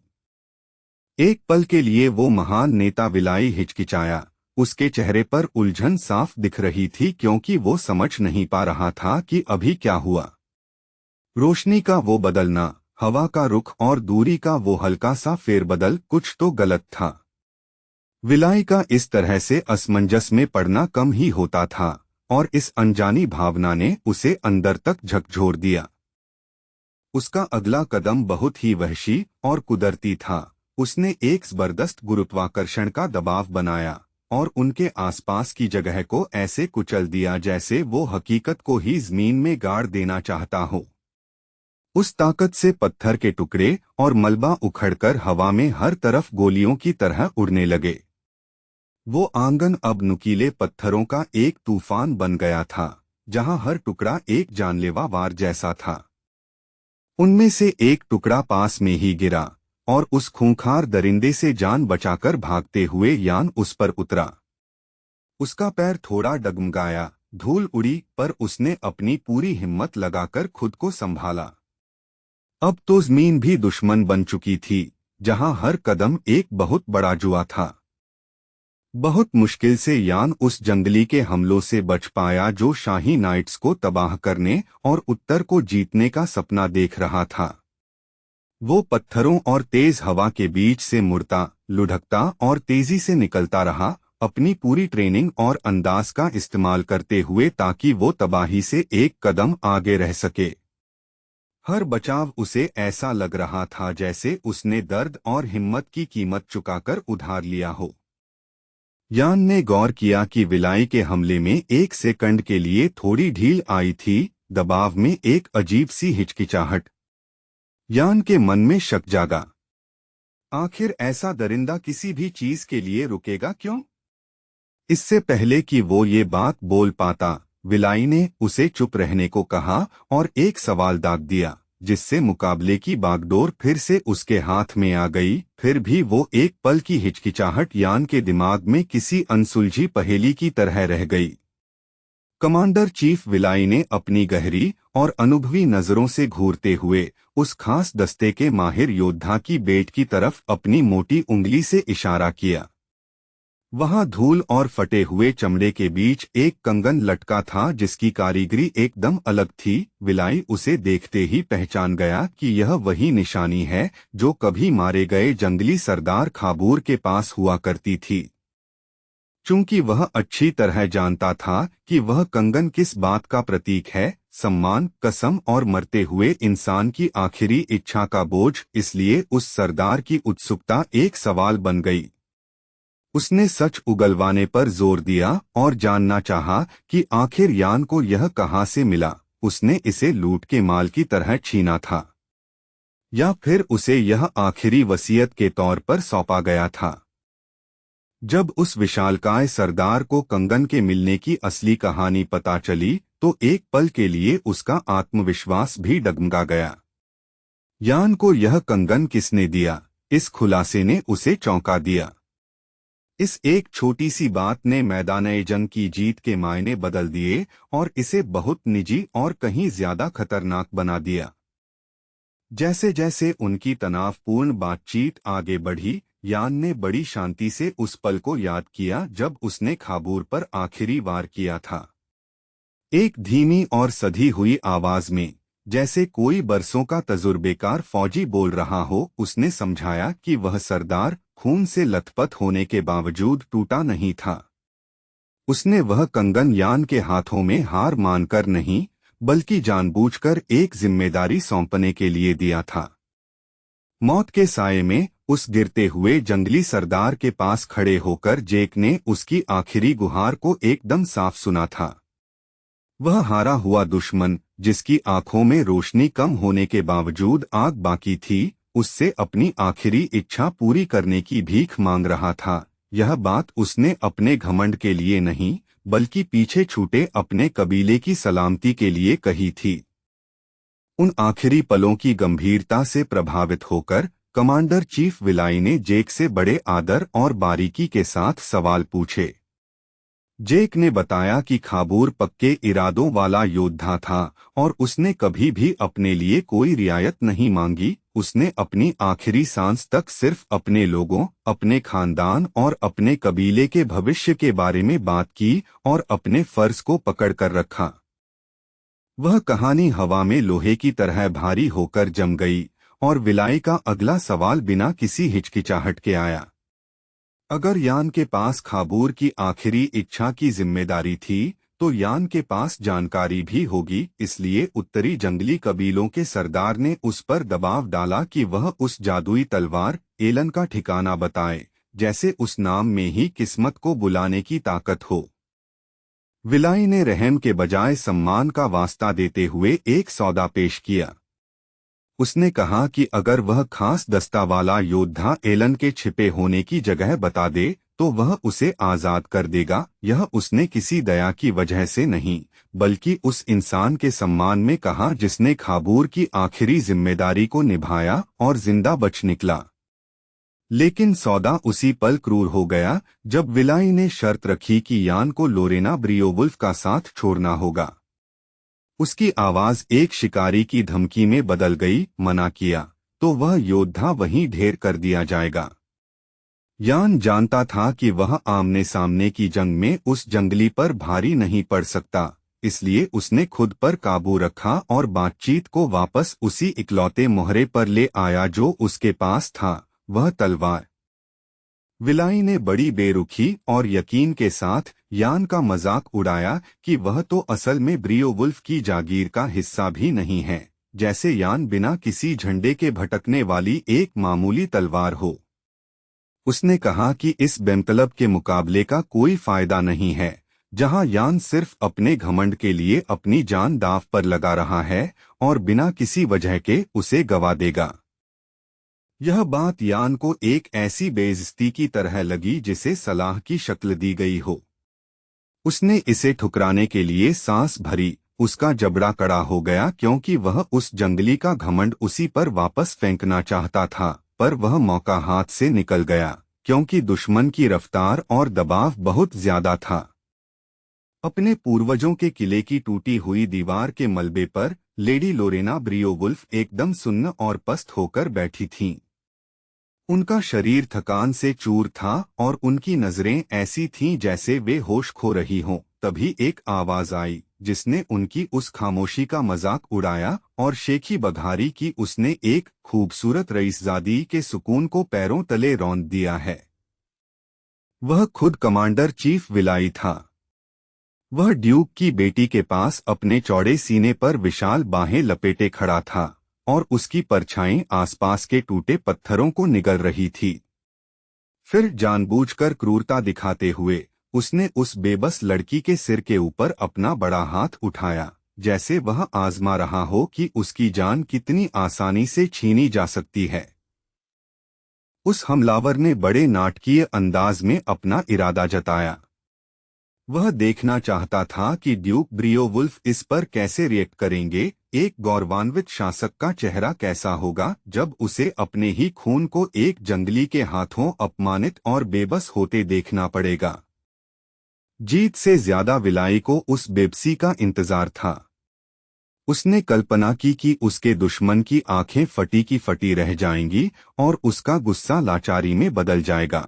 एक पल के लिए वो महान नेता विलाई हिचकिचाया। उसके चेहरे पर उलझन साफ दिख रही थी क्योंकि वो समझ नहीं पा रहा था कि अभी क्या हुआ। रोशनी का वो बदलना, हवा का रुख और दूरी का वो हल्का सा फेरबदल, कुछ तो गलत था। विलाई का इस तरह से असमंजस में पड़ना कम ही होता था और इस अनजानी भावना ने उसे अंदर तक झकझोर दिया। उसका अगला कदम बहुत ही वहशी और कुदरती था। उसने एक जबरदस्त गुरुत्वाकर्षण का दबाव बनाया और उनके आसपास की जगह को ऐसे कुचल दिया जैसे वो हकीकत को ही जमीन में गाड़ देना चाहता हो। उस ताकत से पत्थर के टुकड़े और मलबा उखड़कर हवा में हर तरफ गोलियों की तरह उड़ने लगे। वो आंगन अब नुकीले पत्थरों का एक तूफान बन गया था, जहां हर टुकड़ा एक जानलेवा वार जैसा था। उनमें से एक टुकड़ा पास में ही गिरा और उस खूंखार दरिंदे से जान बचाकर भागते हुए यान उस पर उतरा। उसका पैर थोड़ा डगमगाया, धूल उड़ी, पर उसने अपनी पूरी हिम्मत लगाकर खुद को संभाला। अब तो जमीन भी दुश्मन बन चुकी थी, जहां हर कदम एक बहुत बड़ा जुआ था। बहुत मुश्किल से यान उस जंगली के हमलों से बच पाया जो शाही नाइट्स को तबाह करने और उत्तर को जीतने का सपना देख रहा था। वो पत्थरों और तेज हवा के बीच से मुड़ता, लुढ़कता और तेजी से निकलता रहा, अपनी पूरी ट्रेनिंग और अंदाज का इस्तेमाल करते हुए ताकि वो तबाही से एक कदम आगे रह सके। हर बचाव उसे ऐसा लग रहा था जैसे उसने दर्द और हिम्मत की कीमत चुकाकर उधार लिया हो। यान ने गौर किया कि विलाई के हमले में एक सेकंड के लिए थोड़ी ढील आई थी, दबाव में एक अजीब सी हिचकिचाहट। यान के मन में शक जागा। आखिर ऐसा दरिंदा किसी भी चीज के लिए रुकेगा क्यों? इससे पहले कि वो ये बात बोल पाता, विलाई ने उसे चुप रहने को कहा और एक सवाल दाग दिया, जिससे मुकाबले की बागडोर फिर से उसके हाथ में आ गई। फिर भी वो एक पल की हिचकिचाहट यान के दिमाग में किसी अनसुलझी पहेली की तरह रह गई। कमांडर चीफ विलाई ने अपनी गहरी और अनुभवी नजरों से घूरते हुए उस खास दस्ते के माहिर योद्धा की बेट की तरफ अपनी मोटी उंगली से इशारा किया। वहां धूल और फटे हुए चमड़े के बीच एक कंगन लटका था जिसकी कारीगरी एकदम अलग थी। विलाई उसे देखते ही पहचान गया कि यह वही निशानी है जो कभी मारे गए जंगली सरदार खाबूर के पास हुआ करती थी। चूंकि वह अच्छी तरह जानता था कि वह कंगन किस बात का प्रतीक है, सम्मान, कसम और मरते हुए इंसान की आखिरी इच्छा का बोझ, इसलिए उस सरदार की उत्सुकता एक सवाल बन गई। उसने सच उगलवाने पर जोर दिया और जानना चाहा कि आखिर यान को यह कहां से मिला। उसने इसे लूट के माल की तरह छीना था या फिर उसे यह आखिरी वसीयत के तौर पर सौंपा गया था। जब उस विशालकाय सरदार को कंगन के मिलने की असली कहानी पता चली तो एक पल के लिए उसका आत्मविश्वास भी डगमगा गया। यान को यह कंगन किसने दिया, इस खुलासे ने उसे चौंका दिया। इस एक छोटी सी बात ने मैदान-ए-जंग की जीत के मायने बदल दिए और इसे बहुत निजी और कहीं ज्यादा खतरनाक बना दिया। जैसे जैसे उनकी तनावपूर्ण बातचीत आगे बढ़ी, यान ने बड़ी शांति से उस पल को याद किया जब उसने खाबूर पर आखिरी वार किया था। एक धीमी और सधी हुई आवाज में, जैसे कोई बरसों का तजुर्बेकार फौजी बोल रहा हो, उसने समझाया कि वह सरदार खून से लथपथ होने के बावजूद टूटा नहीं था। उसने वह कंगन यान के हाथों में हार मानकर नहीं, बल्कि जानबूझकर एक जिम्मेदारी सौंपने के लिए दिया था। मौत के साये में उस गिरते हुए जंगली सरदार के पास खड़े होकर जेक ने उसकी आखिरी गुहार को एकदम साफ सुना था। वह हारा हुआ दुश्मन, जिसकी आंखों में रोशनी कम होने के बावजूद आग बाकी थी, उससे अपनी आखिरी इच्छा पूरी करने की भीख मांग रहा था। यह बात उसने अपने घमंड के लिए नहीं, बल्कि पीछे छूटे अपने कबीले की सलामती के लिए कही थी। उन आखिरी पलों की गंभीरता से प्रभावित होकर कमांडर चीफ विलाई ने जेक से बड़े आदर और बारीकी के साथ सवाल पूछे। जेक ने बताया कि खाबूर पक्के इरादों वाला योद्धा था और उसने कभी भी अपने लिए कोई रियायत नहीं मांगी। उसने अपनी आखिरी सांस तक सिर्फ अपने लोगों, अपने खानदान और अपने कबीले के भविष्य के बारे में बात की और अपने फर्ज को पकड़ कर रखा। वह कहानी हवा में लोहे की तरह भारी होकर जम गई और विलाई का अगला सवाल बिना किसी हिचकिचाहट के आया। अगर यान के पास खाबूर की आखिरी इच्छा की जिम्मेदारी थी, तो यान के पास जानकारी भी होगी। इसलिए उत्तरी जंगली कबीलों के सरदार ने उस पर दबाव डाला कि वह उस जादुई तलवार एलन का ठिकाना बताए, जैसे उस नाम में ही किस्मत को बुलाने की ताकत हो। विलाई ने रहम के बजाय सम्मान का वास्ता देते हुए एक सौदा पेश किया। उसने कहा कि अगर वह खास दस्ता वाला योद्धा एलन के छिपे होने की जगह बता दे तो वह उसे आजाद कर देगा। यह उसने किसी दया की वजह से नहीं, बल्कि उस इंसान के सम्मान में कहा जिसने खाबूर की आखिरी जिम्मेदारी को निभाया और जिंदा बच निकला। लेकिन सौदा उसी पल क्रूर हो गया जब विलाई ने शर्त रखी कि यान को लोरेना ब्रियोवुल्फ का साथ छोड़ना होगा। उसकी आवाज एक शिकारी की धमकी में बदल गई, मना किया तो वह योद्धा वहीं ढेर कर दिया जाएगा। यान जानता था कि वह आमने सामने की जंग में उस जंगली पर भारी नहीं पड़ सकता, इसलिए उसने खुद पर काबू रखा और बातचीत को वापस उसी इकलौते मोहरे पर ले आया जो उसके पास था, वह तलवार। विलाई ने बड़ी बेरुखी और यकीन के साथ यान का मजाक उड़ाया कि वह तो असल में ब्रियोवुल्फ की जागीर का हिस्सा भी नहीं है, जैसे यान बिना किसी झंडे के भटकने वाली एक मामूली तलवार हो। उसने कहा कि इस बेमतलब के मुकाबले का कोई फायदा नहीं है, जहां यान सिर्फ अपने घमंड के लिए अपनी जान दांव पर लगा रहा है और बिना किसी वजह के उसे गवा देगा। यह बात यान को एक ऐसी बेइज्जती की तरह लगी जिसे सलाह की शक्ल दी गई हो। उसने इसे ठुकराने के लिए सांस भरी, उसका जबड़ा कड़ा हो गया क्योंकि वह उस जंगली का घमंड उसी पर वापस फेंकना चाहता था, पर वह मौका हाथ से निकल गया क्योंकि दुश्मन की रफ्तार और दबाव बहुत ज्यादा था। अपने पूर्वजों के किले की टूटी हुई दीवार के मलबे पर लेडी लोरेना ब्रियोवुल्फ एकदम सुन्न और पस्त होकर बैठी थीं। उनका शरीर थकान से चूर था और उनकी नजरें ऐसी थीं जैसे वे होश खो रही हों। तभी एक आवाज आई जिसने उनकी उस खामोशी का मजाक उड़ाया और शेखी बघारी की उसने एक खूबसूरत रईसजादी के सुकून को पैरों तले रौंद दिया है। वह खुद कमांडर चीफ विलाई था। वह ड्यूक की बेटी के पास अपने चौड़े सीने पर विशाल बाहें लपेटे खड़ा था और उसकी परछाई आसपास के टूटे पत्थरों को निगल रही थी। फिर जानबूझकर क्रूरता दिखाते हुए उसने उस बेबस लड़की के सिर के ऊपर अपना बड़ा हाथ उठाया, जैसे वह आजमा रहा हो कि उसकी जान कितनी आसानी से छीनी जा सकती है। उस हमलावर ने बड़े नाटकीय अंदाज में अपना इरादा जताया। वह देखना चाहता था कि ड्यूक ब्रियोवुल्फ इस पर कैसे रिएक्ट करेंगे। एक गौरवान्वित शासक का चेहरा कैसा होगा जब उसे अपने ही खून को एक जंगली के हाथों अपमानित और बेबस होते देखना पड़ेगा। जीत से ज्यादा विलाई को उस बेबसी का इंतजार था। उसने कल्पना की कि उसके दुश्मन की आंखें फटी की फटी रह जाएंगी और उसका गुस्सा लाचारी में बदल जाएगा।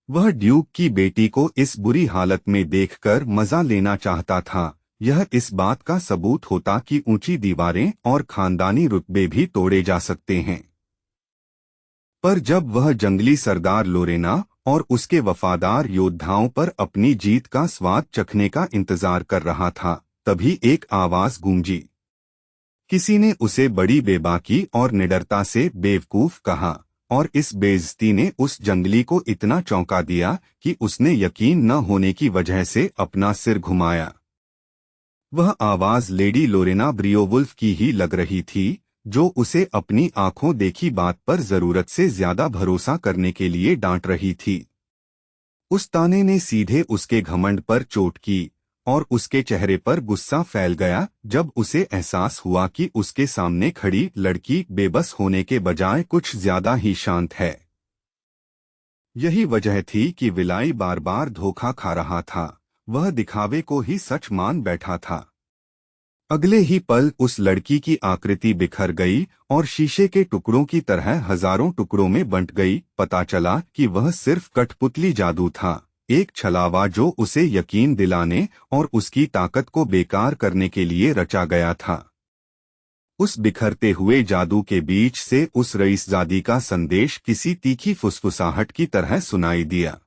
वह ड्यूक की बेटी को इस बुरी हालत में देखकर मजा लेना चाहता था। यह इस बात का सबूत होता कि ऊंची दीवारें और खानदानी रुतबे भी तोड़े जा सकते हैं। पर जब वह जंगली सरदार लोरेना और उसके वफादार योद्धाओं पर अपनी जीत का स्वाद चखने का इंतजार कर रहा था, तभी एक आवाज गूंजी। किसी ने उसे बड़ी बेबाकी और निडरता से बेवकूफ कहा और इस बेइज्जती ने उस जंगली को इतना चौंका दिया कि उसने यकीन न होने की वजह से अपना सिर घुमाया। वह आवाज लेडी लोरेना ब्रियोवुल्फ की ही लग रही थी, जो उसे अपनी आंखों देखी बात पर जरूरत से ज्यादा भरोसा करने के लिए डांट रही थी। उस ताने ने सीधे उसके घमंड पर चोट की और उसके चेहरे पर गुस्सा फैल गया जब उसे एहसास हुआ कि उसके सामने खड़ी लड़की बेबस होने के बजाय कुछ ज्यादा ही शांत है। यही वजह थी कि विलाई बार बार धोखा खा रहा था। वह दिखावे को ही सच मान बैठा था। अगले ही पल उस लड़की की आकृति बिखर गई और शीशे के टुकड़ों की तरह हजारों टुकड़ों में बंट गई। पता चला कि वह सिर्फ कठपुतली जादू था, एक छलावा जो उसे यकीन दिलाने और उसकी ताकत को बेकार करने के लिए रचा गया था। उस बिखरते हुए जादू के बीच से उस रईसजादी का संदेश किसी तीखी फुसफुसाहट की तरह सुनाई दिया।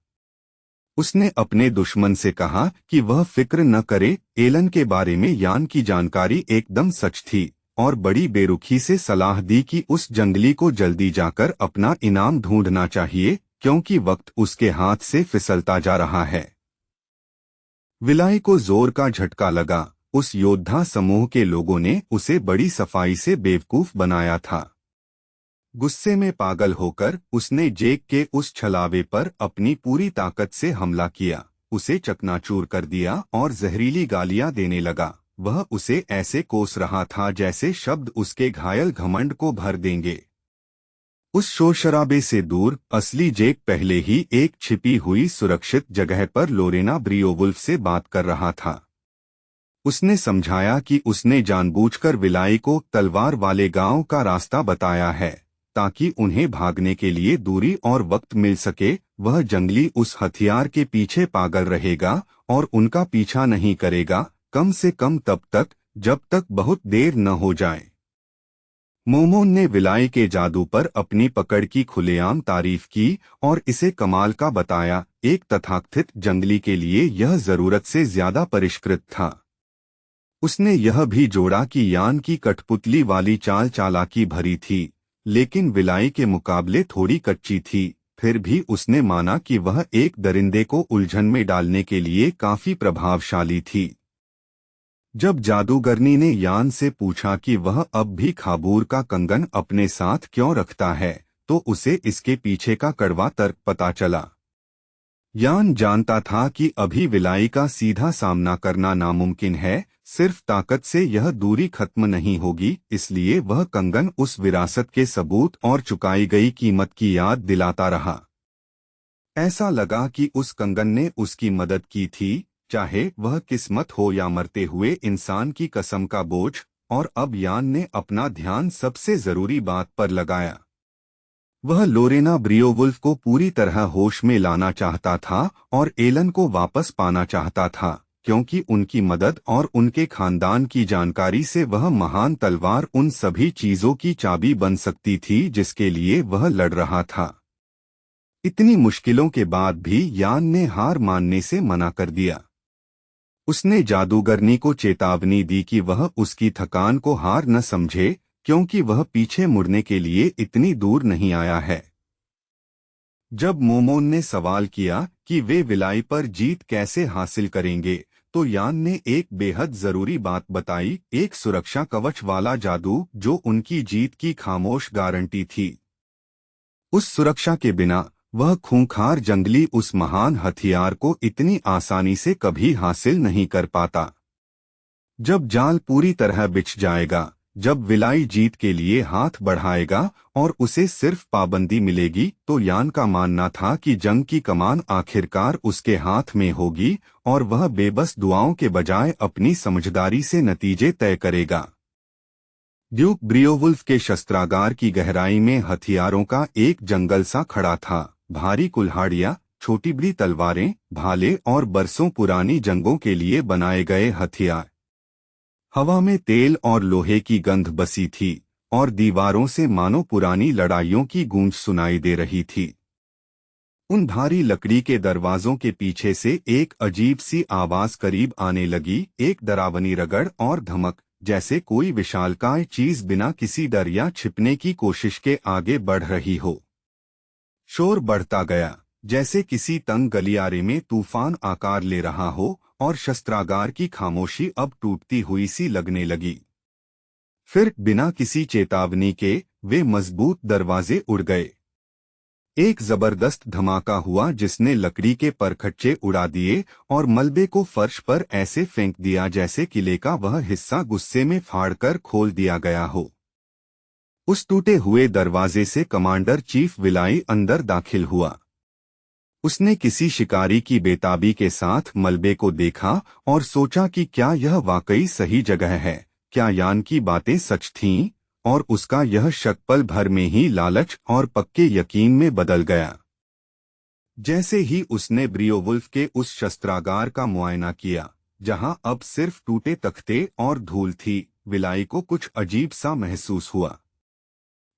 उसने अपने दुश्मन से कहा कि वह फिक्र न करे, एलन के बारे में यान की जानकारी एकदम सच थी, और बड़ी बेरुखी से सलाह दी कि उस जंगली को जल्दी जाकर अपना इनाम ढूंढना चाहिए, क्योंकि वक्त उसके हाथ से फिसलता जा रहा है। विलाई को जोर का झटका लगा। उस योद्धा समूह के लोगों ने उसे बड़ी सफाई से बेवकूफ बनाया था। गुस्से में पागल होकर उसने जेक के उस छलावे पर अपनी पूरी ताकत से हमला किया, उसे चकनाचूर कर दिया और जहरीली गालियां देने लगा। वह उसे ऐसे कोस रहा था जैसे शब्द उसके घायल घमंड को भर देंगे। उस शोर शराबे से दूर असली जेक पहले ही एक छिपी हुई सुरक्षित जगह पर लोरेना ब्रियोवुल्फ से बात कर रहा था। उसने समझाया कि उसने जानबूझकर विलाई को तलवार वाले गांव का रास्ता बताया है, ताकि उन्हें भागने के लिए दूरी और वक्त मिल सके। वह जंगली उस हथियार के पीछे पागल रहेगा और उनका पीछा नहीं करेगा, कम से कम तब तक जब तक बहुत देर न हो जाए। मोमोन ने विलाई के जादू पर अपनी पकड़ की खुलेआम तारीफ की और इसे कमाल का बताया। एक तथाकथित जंगली के लिए यह जरूरत से ज्यादा परिष्कृत था। उसने यह भी जोड़ा कि यान की कठपुतली वाली चाल चालाकी भरी थी, लेकिन विलाई के मुकाबले थोड़ी कच्ची थी। फिर भी उसने माना कि वह एक दरिंदे को उलझन में डालने के लिए काफी प्रभावशाली थी। जब जादूगरनी ने यान से पूछा कि वह अब भी खाबूर का कंगन अपने साथ क्यों रखता है, तो उसे इसके पीछे का कड़वा तर्क पता चला। यान जानता था कि अभी विलाई का सीधा सामना करना नामुमकिन है, सिर्फ ताकत से यह दूरी खत्म नहीं होगी। इसलिए वह कंगन उस विरासत के सबूत और चुकाई गई कीमत की याद दिलाता रहा। ऐसा लगा कि उस कंगन ने उसकी मदद की थी, चाहे वह किस्मत हो या मरते हुए इंसान की कसम का बोझ। और अब यान ने अपना ध्यान सबसे जरूरी बात पर लगाया। वह लोरेना ब्रियोवुल्फ को पूरी तरह होश में लाना चाहता था और एलन को वापस पाना चाहता था, क्योंकि उनकी मदद और उनके खानदान की जानकारी से वह महान तलवार उन सभी चीजों की चाबी बन सकती थी जिसके लिए वह लड़ रहा था। इतनी मुश्किलों के बाद भी यान ने हार मानने से मना कर दिया। उसने जादूगरनी को चेतावनी दी कि वह उसकी थकान को हार न समझे, क्योंकि वह पीछे मुड़ने के लिए इतनी दूर नहीं आया है। जब मोमोन ने सवाल किया कि वे विलाई पर जीत कैसे हासिल करेंगे, तो यान ने एक बेहद जरूरी बात बताई, एक सुरक्षा कवच वाला जादू जो उनकी जीत की खामोश गारंटी थी। उस सुरक्षा के बिना वह खूंखार जंगली उस महान हथियार को इतनी आसानी से कभी हासिल नहीं कर पाता। जब जाल पूरी तरह बिछ जाएगा, जब विलाई जीत के लिए हाथ बढ़ाएगा और उसे सिर्फ पाबंदी मिलेगी, तो यान का मानना था कि जंग की कमान आखिरकार उसके हाथ में होगी और वह बेबस दुआओं के बजाय अपनी समझदारी से नतीजे तय करेगा। ड्यूक ब्रियोवुल्फ के शस्त्रागार की गहराई में हथियारों का एक जंगल सा खड़ा था। भारी कुल्हाड़ियां, छोटी बड़ी तलवारें, भाले और बरसों पुरानी जंगों के लिए बनाए गए हथियार। हवा में तेल और लोहे की गंध बसी थी और दीवारों से मानो पुरानी लड़ाइयों की गूंज सुनाई दे रही थी। उन भारी लकड़ी के दरवाजों के पीछे से एक अजीब सी आवाज करीब आने लगी, एक डरावनी रगड़ और धमक, जैसे कोई विशालकाय चीज बिना किसी डर या छिपने की कोशिश के आगे बढ़ रही हो। शोर बढ़ता गया, जैसे किसी तंग गलियारे में तूफान आकार ले रहा हो, और शस्त्रागार की खामोशी अब टूटती हुई सी लगने लगी। फिर बिना किसी चेतावनी के वे मजबूत दरवाजे उड़ गए। एक जबरदस्त धमाका हुआ जिसने लकड़ी के परखच्चे उड़ा दिए और मलबे को फर्श पर ऐसे फेंक दिया जैसे किले का वह हिस्सा गुस्से में फाड़कर खोल दिया गया हो। उस टूटे हुए दरवाजे से कमांडर चीफ विलाई अंदर दाखिल हुआ। उसने किसी शिकारी की बेताबी के साथ मलबे को देखा और सोचा कि क्या यह वाकई सही जगह है, क्या यान की बातें सच थीं, और उसका यह शक पल भर में ही लालच और पक्के यकीन में बदल गया। जैसे ही उसने ब्रियोवुल्फ के उस शस्त्रागार का मुआयना किया, जहां अब सिर्फ टूटे तख्ते और धूल थी, विलाई को कुछ अजीब सा महसूस हुआ।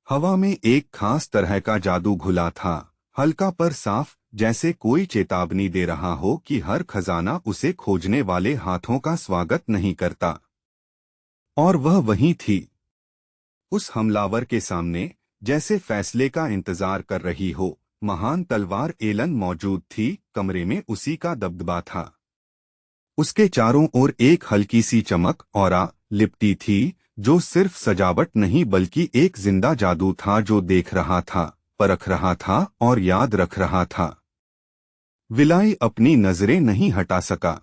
हवा में एक खास तरह का जादू घुला था, हल्का पर साफ, जैसे कोई चेतावनी दे रहा हो कि हर खजाना उसे खोजने वाले हाथों का स्वागत नहीं करता। और वह वहीं थी, उस हमलावर के सामने, जैसे फैसले का इंतजार कर रही हो। महान तलवार एलन मौजूद थी, कमरे में उसी का दबदबा था। उसके चारों ओर एक हल्की सी चमक ऑरा लिपटी थी, जो सिर्फ सजावट नहीं बल्कि एक जिंदा जादू था जो देख रहा था, परख रहा था और याद रख रहा था। विलाई अपनी नजरें नहीं हटा सका।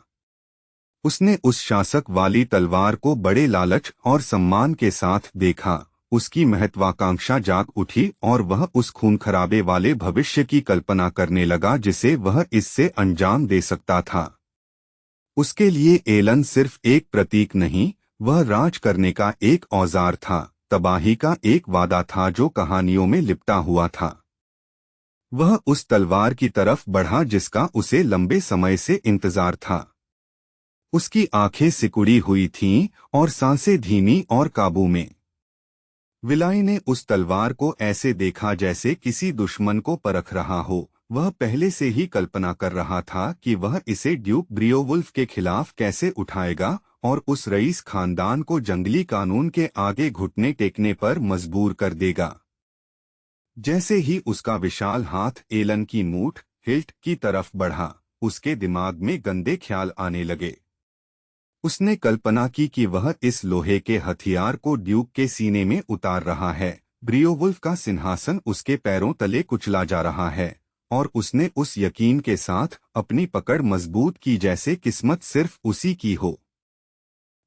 उसने उस शासक वाली तलवार को बड़े लालच और सम्मान के साथ देखा। उसकी महत्वाकांक्षा जाग उठी और वह उस खून खराबे वाले भविष्य की कल्पना करने लगा जिसे वह इससे अंजाम दे सकता था। उसके लिए एलन सिर्फ एक प्रतीक नहीं, वह राज करने का एक औजार था, तबाही का एक वादा था जो कहानियों में लिपटा हुआ था। वह उस तलवार की तरफ बढ़ा जिसका उसे लंबे समय से इंतजार था। उसकी आंखें सिकुड़ी हुई थीं और सांसें धीमी और काबू में। विलाई ने उस तलवार को ऐसे देखा जैसे किसी दुश्मन को परख रहा हो। वह पहले से ही कल्पना कर रहा था कि वह इसे ड्यूक ब्रियोवुल्फ के खिलाफ कैसे उठाएगा और उस रईस खानदान को जंगली कानून के आगे घुटने टेकने पर मजबूर कर देगा। जैसे ही उसका विशाल हाथ एलन की मूठ हिल्ट की तरफ बढ़ा, उसके दिमाग में गंदे ख्याल आने लगे। उसने कल्पना की कि वह इस लोहे के हथियार को ड्यूक के सीने में उतार रहा है, ब्रियोवुल्फ का सिंहासन उसके पैरों तले कुचला जा रहा है, और उसने उस यकीन के साथ अपनी पकड़ मजबूत की जैसे किस्मत सिर्फ उसी की हो।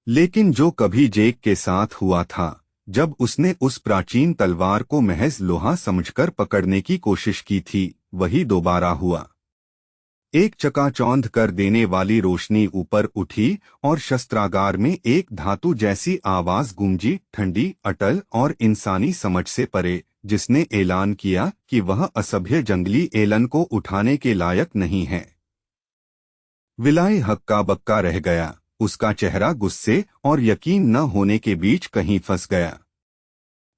लेकिन जो कभी जेक के साथ हुआ था, जब उसने उस प्राचीन तलवार को महज लोहा समझकर पकड़ने की कोशिश की थी, वही दोबारा हुआ। एक चकाचौंध कर देने वाली रोशनी ऊपर उठी और शस्त्रागार में एक धातु जैसी आवाज गूंजी, ठंडी, अटल और इंसानी समझ से परे, जिसने ऐलान किया कि वह असभ्य जंगली एलन को उठाने के लायक नहीं है। विलाई हक्का बक्का रह गया, उसका चेहरा गुस्से और यकीन न होने के बीच कहीं फंस गया।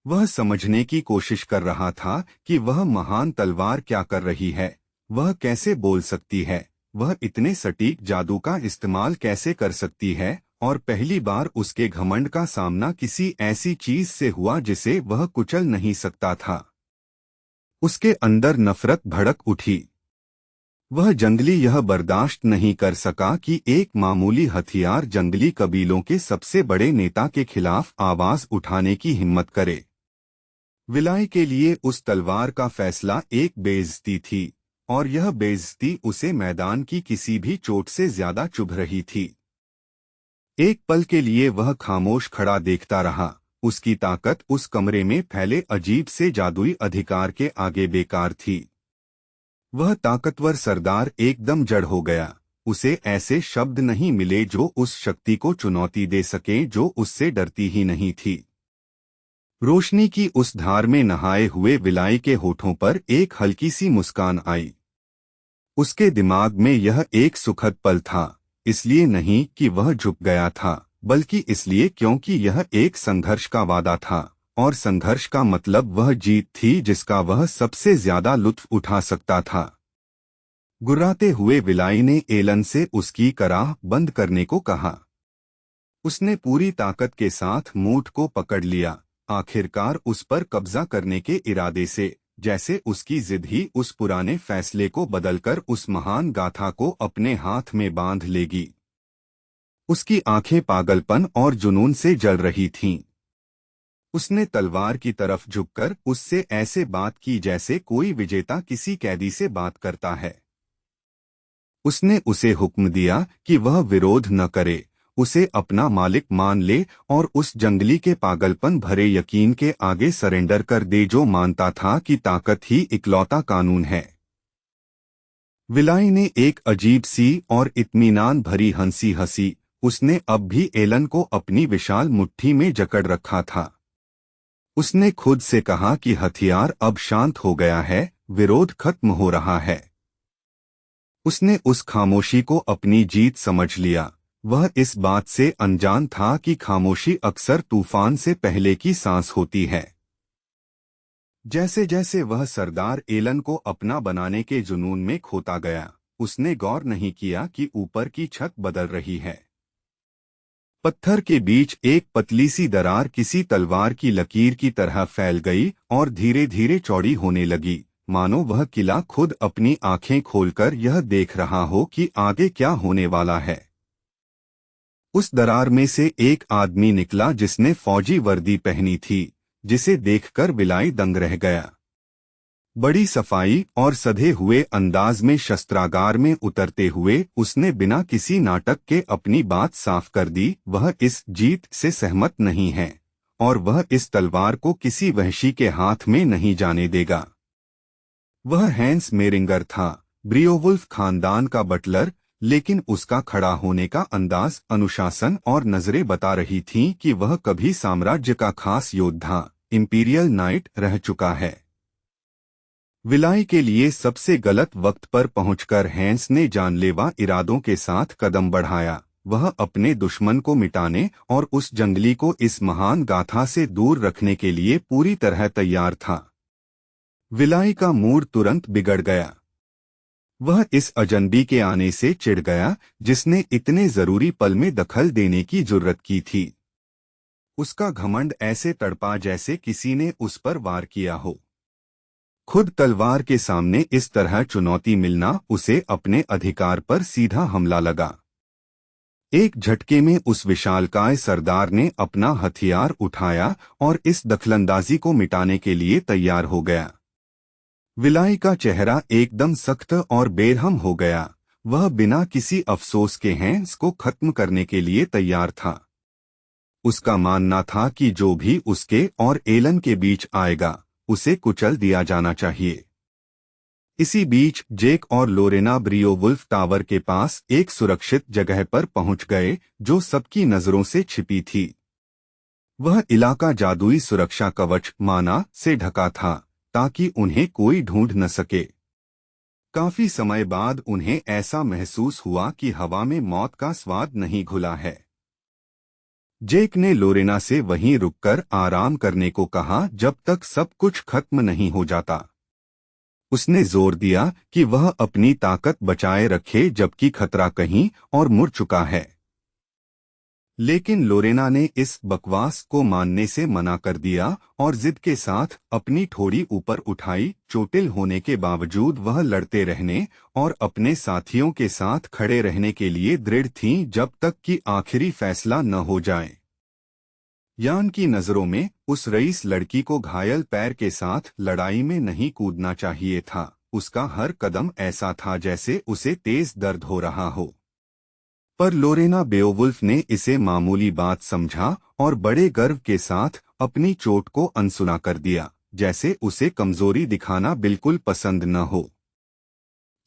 वह समझने की कोशिश कर रहा था कि वह महान तलवार क्या कर रही है, वह कैसे बोल सकती है, वह इतने सटीक जादू का इस्तेमाल कैसे कर सकती है, और पहली बार उसके घमंड का सामना किसी ऐसी चीज से हुआ जिसे वह कुचल नहीं सकता था। उसके अंदर नफरत भड़क उठी। वह जंगली यह बर्दाश्त नहीं कर सका कि एक मामूली हथियार जंगली कबीलों के सबसे बड़े नेता के खिलाफ आवाज उठाने की हिम्मत करे। विलाई के लिए उस तलवार का फैसला एक बेइज्जती थी, और यह बेइज्जती उसे मैदान की किसी भी चोट से ज्यादा चुभ रही थी। एक पल के लिए वह खामोश खड़ा देखता रहा। उसकी ताकत उस कमरे में फैले अजीब से जादुई अधिकार के आगे बेकार थी। वह ताकतवर सरदार एकदम जड़ हो गया। उसे ऐसे शब्द नहीं मिले जो उस शक्ति को चुनौती दे सकें जो उससे डरती ही नहीं थी। रोशनी की उस धार में नहाए हुए विलाई के होठों पर एक हल्की सी मुस्कान आई। उसके दिमाग में यह एक सुखद पल था, इसलिए नहीं कि वह झुक गया था, बल्कि इसलिए क्योंकि यह एक संघर्ष का वादा था, और संघर्ष का मतलब वह जीत थी जिसका वह सबसे ज्यादा लुत्फ उठा सकता था। गुर्राते हुए विलाई ने एलन से उसकी कराह बंद करने को कहा। उसने पूरी ताकत के साथ मूठ को पकड़ लिया, आखिरकार उस पर कब्जा करने के इरादे से, जैसे उसकी जिद ही उस पुराने फैसले को बदलकर उस महान गाथा को अपने हाथ में बांध लेगी। उसकी आंखें पागलपन और जुनून से जल रही थीं। उसने तलवार की तरफ झुककर उससे ऐसे बात की जैसे कोई विजेता किसी कैदी से बात करता है। उसने उसे हुक्म दिया कि वह विरोध न करे, उसे अपना मालिक मान ले और उस जंगली के पागलपन भरे यकीन के आगे सरेंडर कर दे जो मानता था कि ताकत ही इकलौता कानून है। विलाई ने एक अजीब सी और इत्मीनान भरी हंसी हंसी। उसने अब भी एलन को अपनी विशाल मुट्ठी में जकड़ रखा था। उसने खुद से कहा कि हथियार अब शांत हो गया है, विरोध खत्म हो रहा है। उसने उस खामोशी को अपनी जीत समझ लिया। वह इस बात से अनजान था कि खामोशी अक्सर तूफान से पहले की सांस होती है। जैसे जैसे वह सरदार एलन को अपना बनाने के जुनून में खोता गया, उसने गौर नहीं किया कि ऊपर की छत बदल रही है। पत्थर के बीच एक पतली सी दरार किसी तलवार की लकीर की तरह फैल गई और धीरे धीरे चौड़ी होने लगी, मानो वह किला खुद अपनी आंखें खोलकर यह देख रहा हो कि आगे क्या होने वाला है। उस दरार में से एक आदमी निकला जिसने फौजी वर्दी पहनी थी, जिसे देखकर विलाई दंग रह गया। बड़ी सफाई और सधे हुए अंदाज में शस्त्रागार में उतरते हुए उसने बिना किसी नाटक के अपनी बात साफ कर दी। वह इस जीत से सहमत नहीं है और वह इस तलवार को किसी वहशी के हाथ में नहीं जाने देगा। वह हैंस मेरिंगर था, ब्रियोवुल्फ खानदान का बटलर, लेकिन उसका खड़ा होने का अंदाज, अनुशासन और नजरें बता रही थीं कि वह कभी साम्राज्य का खास योद्धा, इंपीरियल नाइट रह चुका है। विलाई के लिए सबसे गलत वक्त पर पहुंचकर हैंस ने जानलेवा इरादों के साथ कदम बढ़ाया। वह अपने दुश्मन को मिटाने और उस जंगली को इस महान गाथा से दूर रखने के लिए पूरी तरह तैयार था। विलाई का मूड तुरंत बिगड़ गया। वह इस अजनबी के आने से चिढ़ गया जिसने इतने जरूरी पल में दखल देने की जुर्रत की थी। उसका घमंड ऐसे तड़पा जैसे किसी ने उस पर वार किया हो। खुद तलवार के सामने इस तरह चुनौती मिलना उसे अपने अधिकार पर सीधा हमला लगा। एक झटके में उस विशालकाय सरदार ने अपना हथियार उठाया और इस दखलंदाजी को मिटाने के लिए तैयार हो गया। विलाई का चेहरा एकदम सख्त और बेरहम हो गया। वह बिना किसी अफसोस के हैंस को खत्म करने के लिए तैयार था। उसका मानना था कि जो भी उसके और एलन के बीच आएगा, उसे कुचल दिया जाना चाहिए। इसी बीच जेक और लोरेना ब्रियोवुल्फ टावर के पास एक सुरक्षित जगह पर पहुंच गए जो सबकी नजरों से छिपी थी। वह इलाका जादुई सुरक्षा कवच माना से ढका था ताकि उन्हें कोई ढूंढ न सके। काफी समय बाद उन्हें ऐसा महसूस हुआ कि हवा में मौत का स्वाद नहीं घुला है। जेक ने लोरेना से वहीं रुककर आराम करने को कहा जब तक सब कुछ खत्म नहीं हो जाता। उसने जोर दिया कि वह अपनी ताकत बचाए रखे जबकि खतरा कहीं और मुड़ चुका है। लेकिन लोरेना ने इस बकवास को मानने से मना कर दिया और जिद के साथ अपनी ठोड़ी ऊपर उठाई। चोटिल होने के बावजूद वह लड़ते रहने और अपने साथियों के साथ खड़े रहने के लिए दृढ़ थीं जब तक कि आखिरी फैसला न हो जाए। यान की नजरों में उस रईस लड़की को घायल पैर के साथ लड़ाई में नहीं कूदना चाहिए था। उसका हर कदम ऐसा था जैसे उसे तेज दर्द हो रहा हो। पर लोरेना बेओवुल्फ ने इसे मामूली बात समझा और बड़े गर्व के साथ अपनी चोट को अनसुना कर दिया, जैसे उसे कमजोरी दिखाना बिल्कुल पसंद न हो।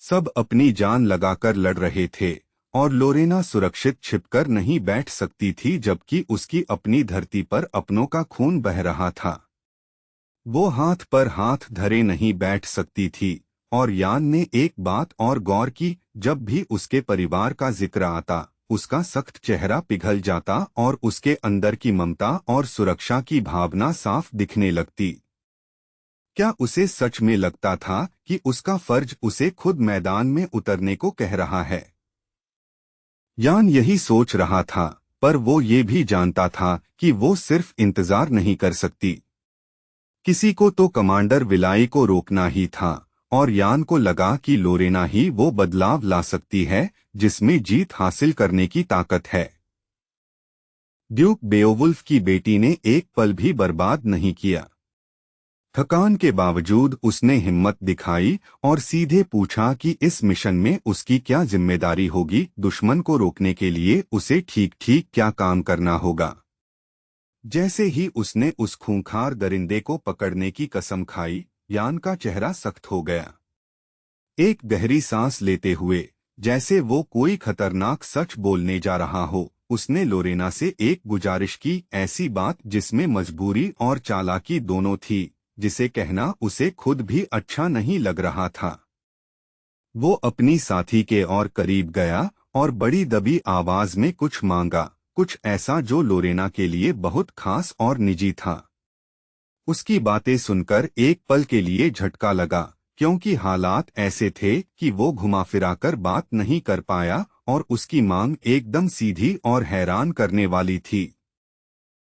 सब अपनी जान लगाकर लड़ रहे थे और लोरेना सुरक्षित छिपकर नहीं बैठ सकती थी, जबकि उसकी अपनी धरती पर अपनों का खून बह रहा था। वो हाथ पर हाथ धरे नहीं बैठ सकती थी। और यान ने एक बात और गौर की, जब भी उसके परिवार का जिक्र आता उसका सख्त चेहरा पिघल जाता और उसके अंदर की ममता और सुरक्षा की भावना साफ दिखने लगती। क्या उसे सच में लगता था कि उसका फर्ज उसे खुद मैदान में उतरने को कह रहा है? यान यही सोच रहा था, पर वो ये भी जानता था कि वो सिर्फ इंतजार नहीं कर सकती। किसी को तो कमांडर विलाई को रोकना ही था और यान को लगा कि लोरेना ही वो बदलाव ला सकती है जिसमें जीत हासिल करने की ताकत है। ड्यूक बेओवुल्फ की बेटी ने एक पल भी बर्बाद नहीं किया। थकान के बावजूद उसने हिम्मत दिखाई और सीधे पूछा कि इस मिशन में उसकी क्या जिम्मेदारी होगी, दुश्मन को रोकने के लिए उसे ठीक ठीक क्या काम करना होगा। जैसे ही उसने उस खूंखार दरिंदे को पकड़ने की कसम खाई, यान का चेहरा सख्त हो गया। एक गहरी सांस लेते हुए, जैसे वो कोई खतरनाक सच बोलने जा रहा हो, उसने लोरेना से एक गुजारिश की, ऐसी बात जिसमें मजबूरी और चालाकी दोनों थी, जिसे कहना उसे खुद भी अच्छा नहीं लग रहा था। वो अपनी साथी के और करीब गया और बड़ी दबी आवाज में कुछ मांगा, कुछ ऐसा जो लोरेना के लिए बहुत खास और निजी था। उसकी बातें सुनकर एक पल के लिए झटका लगा, क्योंकि हालात ऐसे थे कि वो घुमा फिराकर बात नहीं कर पाया और उसकी मांग एकदम सीधी और हैरान करने वाली थी।